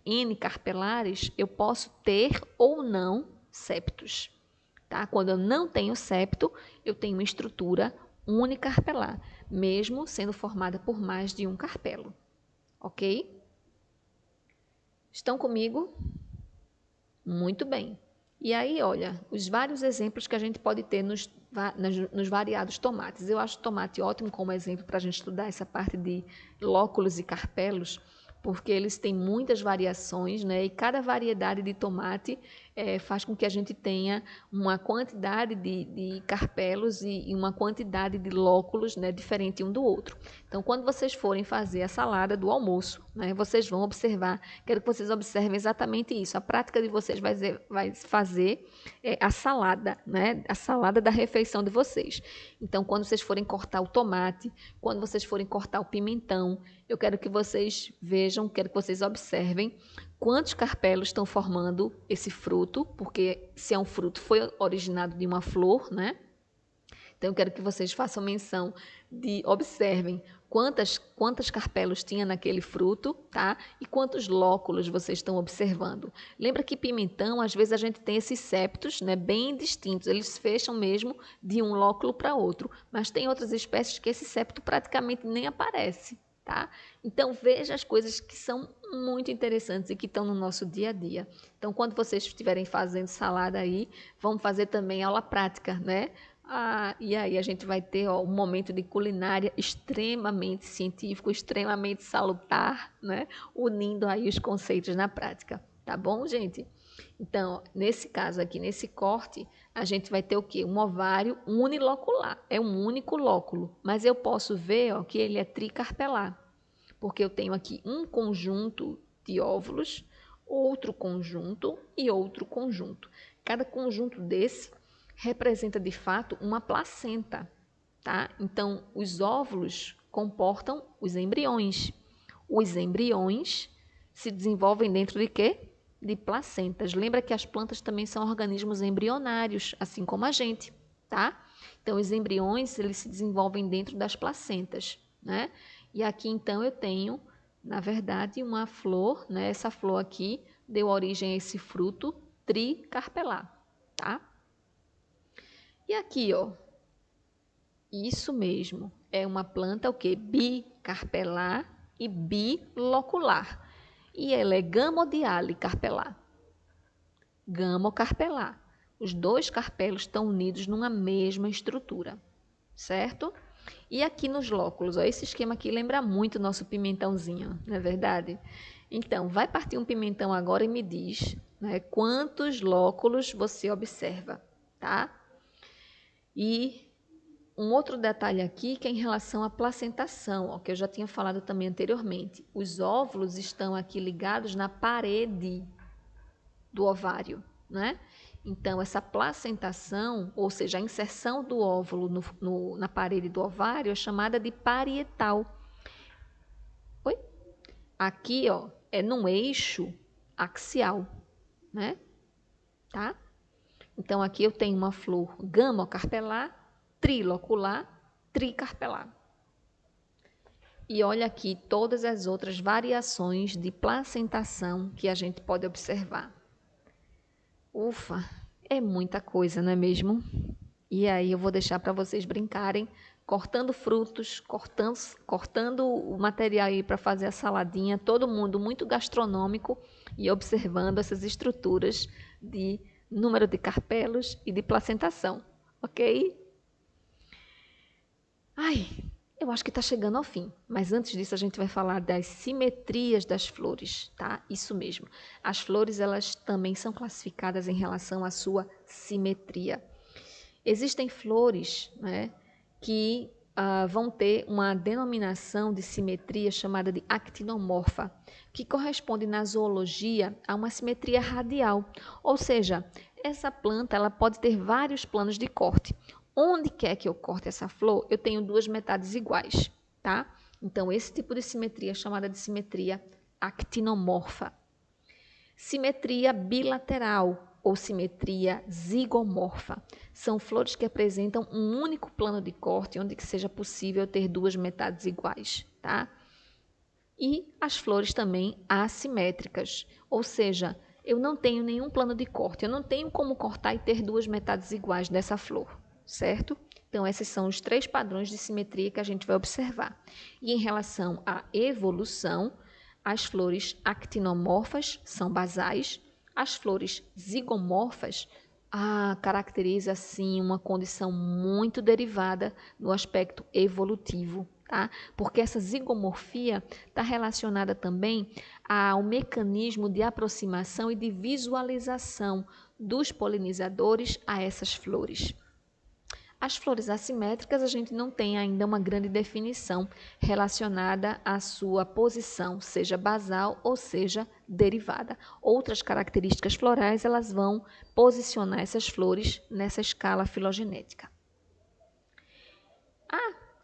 N-carpelares, eu posso ter ou não septos. Tá? Quando eu não tenho septo, eu tenho uma estrutura unicarpelar, mesmo sendo formada por mais de um carpelo. Ok? Estão comigo? Muito bem. E aí, olha, os vários exemplos que a gente pode ter nos variados tomates. Eu acho o tomate ótimo como exemplo para a gente estudar essa parte de lóculos e carpelos, porque eles têm muitas variações, né? E cada variedade de tomate faz com que a gente tenha uma quantidade de carpelos e uma quantidade de lóculos, né, diferente um do outro. Então, quando vocês forem fazer a salada do almoço, né, vocês vão observar, quero que vocês observem exatamente isso. A prática de vocês vai fazer a salada, né, a salada da refeição de vocês. Então, quando vocês forem cortar o tomate, quando vocês forem cortar o pimentão, eu quero que vocês vejam, quero que vocês observem quantos carpelos estão formando esse fruto, porque se é um fruto, foi originado de uma flor, né? Então, eu quero que vocês façam menção observem quantas carpelos tinha naquele fruto, tá? E quantos lóculos vocês estão observando. Lembra que pimentão, às vezes a gente tem esses septos, né, bem distintos, eles fecham mesmo de um lóculo para outro, mas tem outras espécies que esse septo praticamente nem aparece. Tá? Então, veja as coisas que são muito interessantes e que estão no nosso dia a dia. Então, quando vocês estiverem fazendo salada aí, vamos fazer também aula prática, né? E aí a gente vai ter um momento de culinária extremamente científico, extremamente salutar, né? Unindo aí os conceitos na prática. Tá bom, gente? Então, nesse caso aqui, nesse corte, a gente vai ter o quê? Um ovário unilocular. É um único lóculo. Mas eu posso ver que ele é tricarpelar. Porque eu tenho aqui um conjunto de óvulos, outro conjunto e outro conjunto. Cada conjunto desse representa, de fato, uma placenta. Tá? Então, os óvulos comportam os embriões. Os embriões se desenvolvem dentro de quê? De placentas. Lembra que as plantas também são organismos embrionários, assim como a gente, tá? Então, os embriões, eles se desenvolvem dentro das placentas, né? E aqui, então, eu tenho, na verdade, uma flor, né? Essa flor aqui deu origem a esse fruto tricarpelar, tá? E aqui, isso mesmo, é uma planta o quê? Bicarpelar e bilocular. E ela é gamodiale carpelar. Gamocarpelar. Os dois carpelos estão unidos numa mesma estrutura, certo? E aqui nos lóculos, esse esquema aqui lembra muito o nosso pimentãozinho, não é verdade? Então, vai partir um pimentão agora e me diz, né, quantos lóculos você observa, tá? E um outro detalhe aqui que é em relação à placentação, que eu já tinha falado também anteriormente. Os óvulos estão aqui ligados na parede do ovário, né? Então, essa placentação, ou seja, a inserção do óvulo na parede do ovário é chamada de parietal. Oi? Aqui, é num eixo axial, né? Tá? Então, aqui eu tenho uma flor gamocarpelar, trilocular, tricarpelar. E olha aqui todas as outras variações de placentação que a gente pode observar. Ufa, é muita coisa, não é mesmo? E aí eu vou deixar para vocês brincarem, cortando frutos, cortando o material aí para fazer a saladinha, todo mundo muito gastronômico e observando essas estruturas de número de carpelos e de placentação, ok? Ai, eu acho que está chegando ao fim, mas antes disso a gente vai falar das simetrias das flores, tá? Isso mesmo. As flores, elas também são classificadas em relação à sua simetria. Existem flores, né, que vão ter uma denominação de simetria chamada de actinomorfa, que corresponde na zoologia a uma simetria radial, ou seja, essa planta ela pode ter vários planos de corte. Onde quer que eu corte essa flor, eu tenho duas metades iguais, tá? Então, esse tipo de simetria é chamada de simetria actinomorfa. Simetria bilateral ou simetria zigomorfa. São flores que apresentam um único plano de corte, onde que seja possível ter duas metades iguais, tá? E as flores também assimétricas, ou seja, eu não tenho nenhum plano de corte, eu não tenho como cortar e ter duas metades iguais dessa flor, certo? Então, esses são os três padrões de simetria que a gente vai observar. E em relação à evolução, as flores actinomorfas são basais, as flores zigomorfas caracteriza, assim, uma condição muito derivada no aspecto evolutivo, tá? Porque essa zigomorfia está relacionada também ao mecanismo de aproximação e de visualização dos polinizadores a essas flores. As flores assimétricas, a gente não tem ainda uma grande definição relacionada à sua posição, seja basal ou seja derivada. Outras características florais, elas vão posicionar essas flores nessa escala filogenética.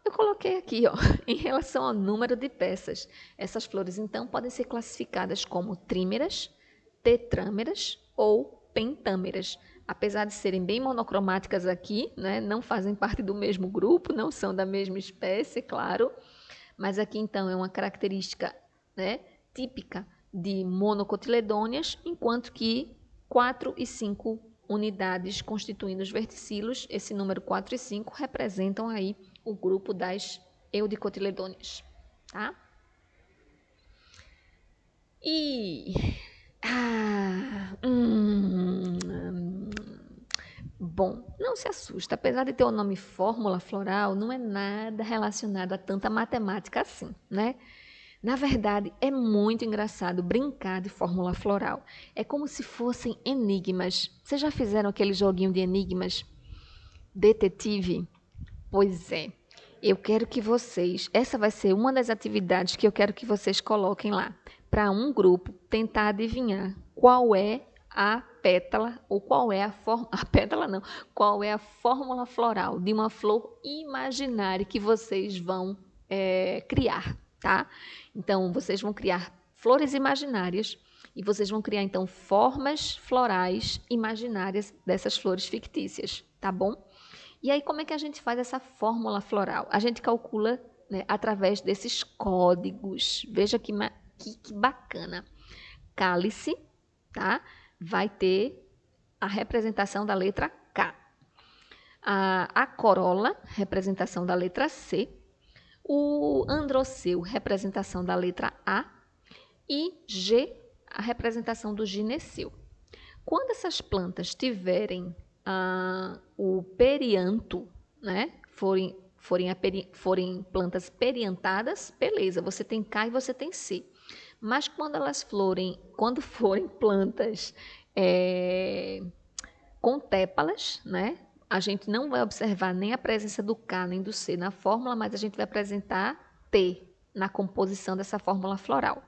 Eu coloquei aqui, ó, em relação ao número de peças. Essas flores, então, podem ser classificadas como trímeras, tetrâmeras ou pentâmeras. Apesar de serem bem monocromáticas aqui, né, não fazem parte do mesmo grupo, não são da mesma espécie, claro. Mas aqui, então, é uma característica, né, típica de monocotiledôneas, enquanto que 4 e 5 unidades constituindo os verticilos, esse número 4 e 5 representam aí o grupo das eudicotiledôneas, tá? E bom, não se assusta, apesar de ter o nome fórmula floral, não é nada relacionado a tanta matemática assim, né? Na verdade, é muito engraçado brincar de fórmula floral. É como se fossem enigmas. Vocês já fizeram aquele joguinho de enigmas? Detetive? Pois é. Eu quero que vocês, essa vai ser uma das atividades que eu quero que vocês coloquem lá, para um grupo tentar adivinhar qual é a pétala ou qual é a pétala não, qual é a fórmula floral de uma flor imaginária que vocês vão criar, tá? Então, vocês vão criar flores imaginárias e vocês vão criar, então, formas florais imaginárias dessas flores fictícias, tá bom? E aí, como é que a gente faz essa fórmula floral? A gente calcula, né, através desses códigos. Veja que bacana. Cálice, tá? Vai ter a representação da letra K. A corola, representação da letra C. O androceu, representação da letra A. E G, a representação do gineceu. Quando essas plantas tiverem o perianto, né, forem plantas periantadas, beleza, você tem K e você tem C. Mas quando forem plantas com tépalas, né, a gente não vai observar nem a presença do K nem do C na fórmula, mas a gente vai apresentar T na composição dessa fórmula floral.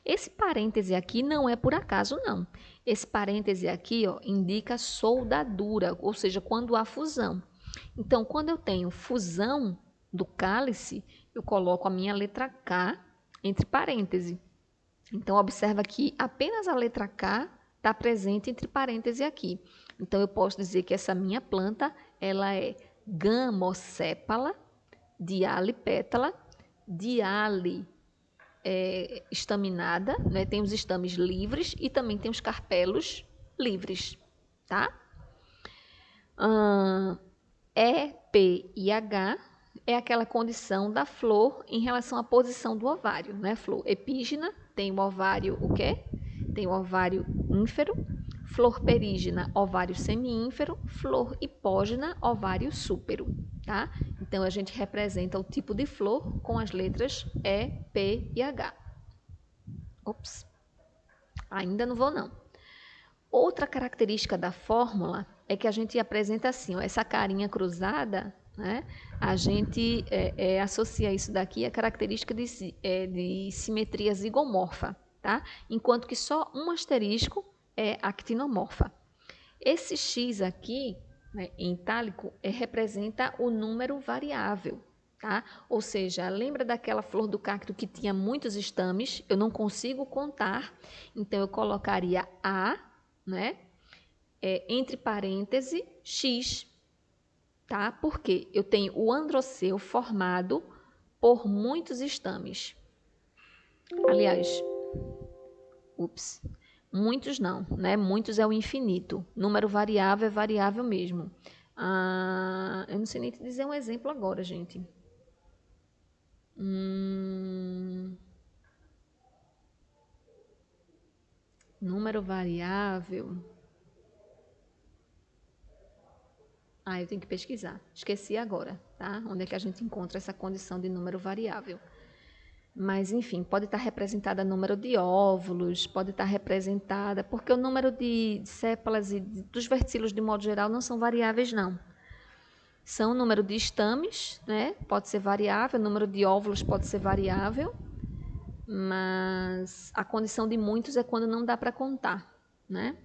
Esse parêntese aqui não é por acaso, não. Esse parêntese aqui, ó, indica soldadura, ou seja, quando há fusão. Então, quando eu tenho fusão do cálice, eu coloco a minha letra K entre parênteses. Então, observa que apenas a letra K está presente entre parênteses aqui. Então, eu posso dizer que essa minha planta, ela é gamosépala, dialipétala, diali estaminada, né? Tem os estames livres e também tem os carpelos livres, tá? E, P e H é aquela condição da flor em relação à posição do ovário, né? Flor epígena tem o ovário o quê? Tem o ovário ínfero, flor perígena, ovário semiínfero, flor hipógena, ovário súpero, tá? Então, a gente representa o tipo de flor com as letras E, P e H. Ops, ainda não vou não. Outra característica da fórmula é que a gente apresenta assim, ó, essa carinha cruzada, né? A gente associa isso daqui à característica de simetria zigomorfa, tá? Enquanto que só um asterisco é actinomorfa. Esse X aqui, né, em itálico, representa o número variável, tá? Ou seja, lembra daquela flor do cacto que tinha muitos estames? Eu não consigo contar, então eu colocaria A, né, entre parênteses, X, tá? Porque eu tenho o androceu formado por muitos estames. Aliás, muitos não, né? Muitos é o infinito. Número variável é variável mesmo. Eu não sei nem te dizer um exemplo agora, gente. Número variável. Eu tenho que pesquisar. Esqueci agora, tá? Onde é que a gente encontra essa condição de número variável? Mas, enfim, pode estar representada número de óvulos, pode estar representada, porque o número de sépalas e dos verticilos, de modo geral, não são variáveis, não. São o número de estames, né? Pode ser variável, o número de óvulos pode ser variável, mas a condição de muitos é quando não dá para contar, né?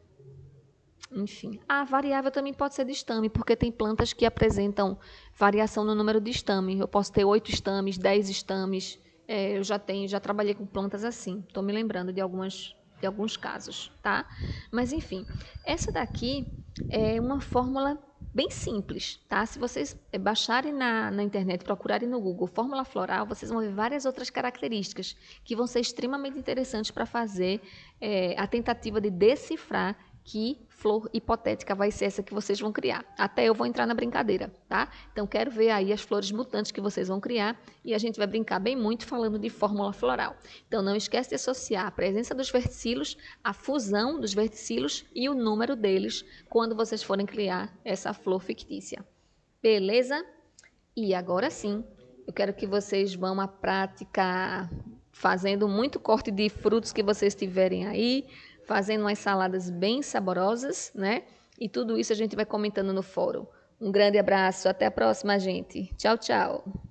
Enfim, a variável também pode ser de estame, porque tem plantas que apresentam variação no número de estame. Eu posso ter 8 estames, 10 estames. Eu já trabalhei com plantas assim. Estou me lembrando de alguns casos, tá? Mas enfim, essa daqui é uma fórmula bem simples, tá? Se vocês baixarem na internet, procurarem no Google fórmula floral, vocês vão ver várias outras características que vão ser extremamente interessantes para fazer a tentativa de decifrar que flor hipotética vai ser essa que vocês vão criar. Até eu vou entrar na brincadeira, tá? Então, quero ver aí as flores mutantes que vocês vão criar e a gente vai brincar bem muito falando de fórmula floral. Então, não esquece de associar a presença dos verticilos, a fusão dos verticilos e o número deles quando vocês forem criar essa flor fictícia. Beleza? E agora sim, eu quero que vocês vão à prática fazendo muito corte de frutos que vocês tiverem aí, fazendo umas saladas bem saborosas, né? E tudo isso a gente vai comentando no fórum. Um grande abraço, até a próxima, gente. Tchau, tchau.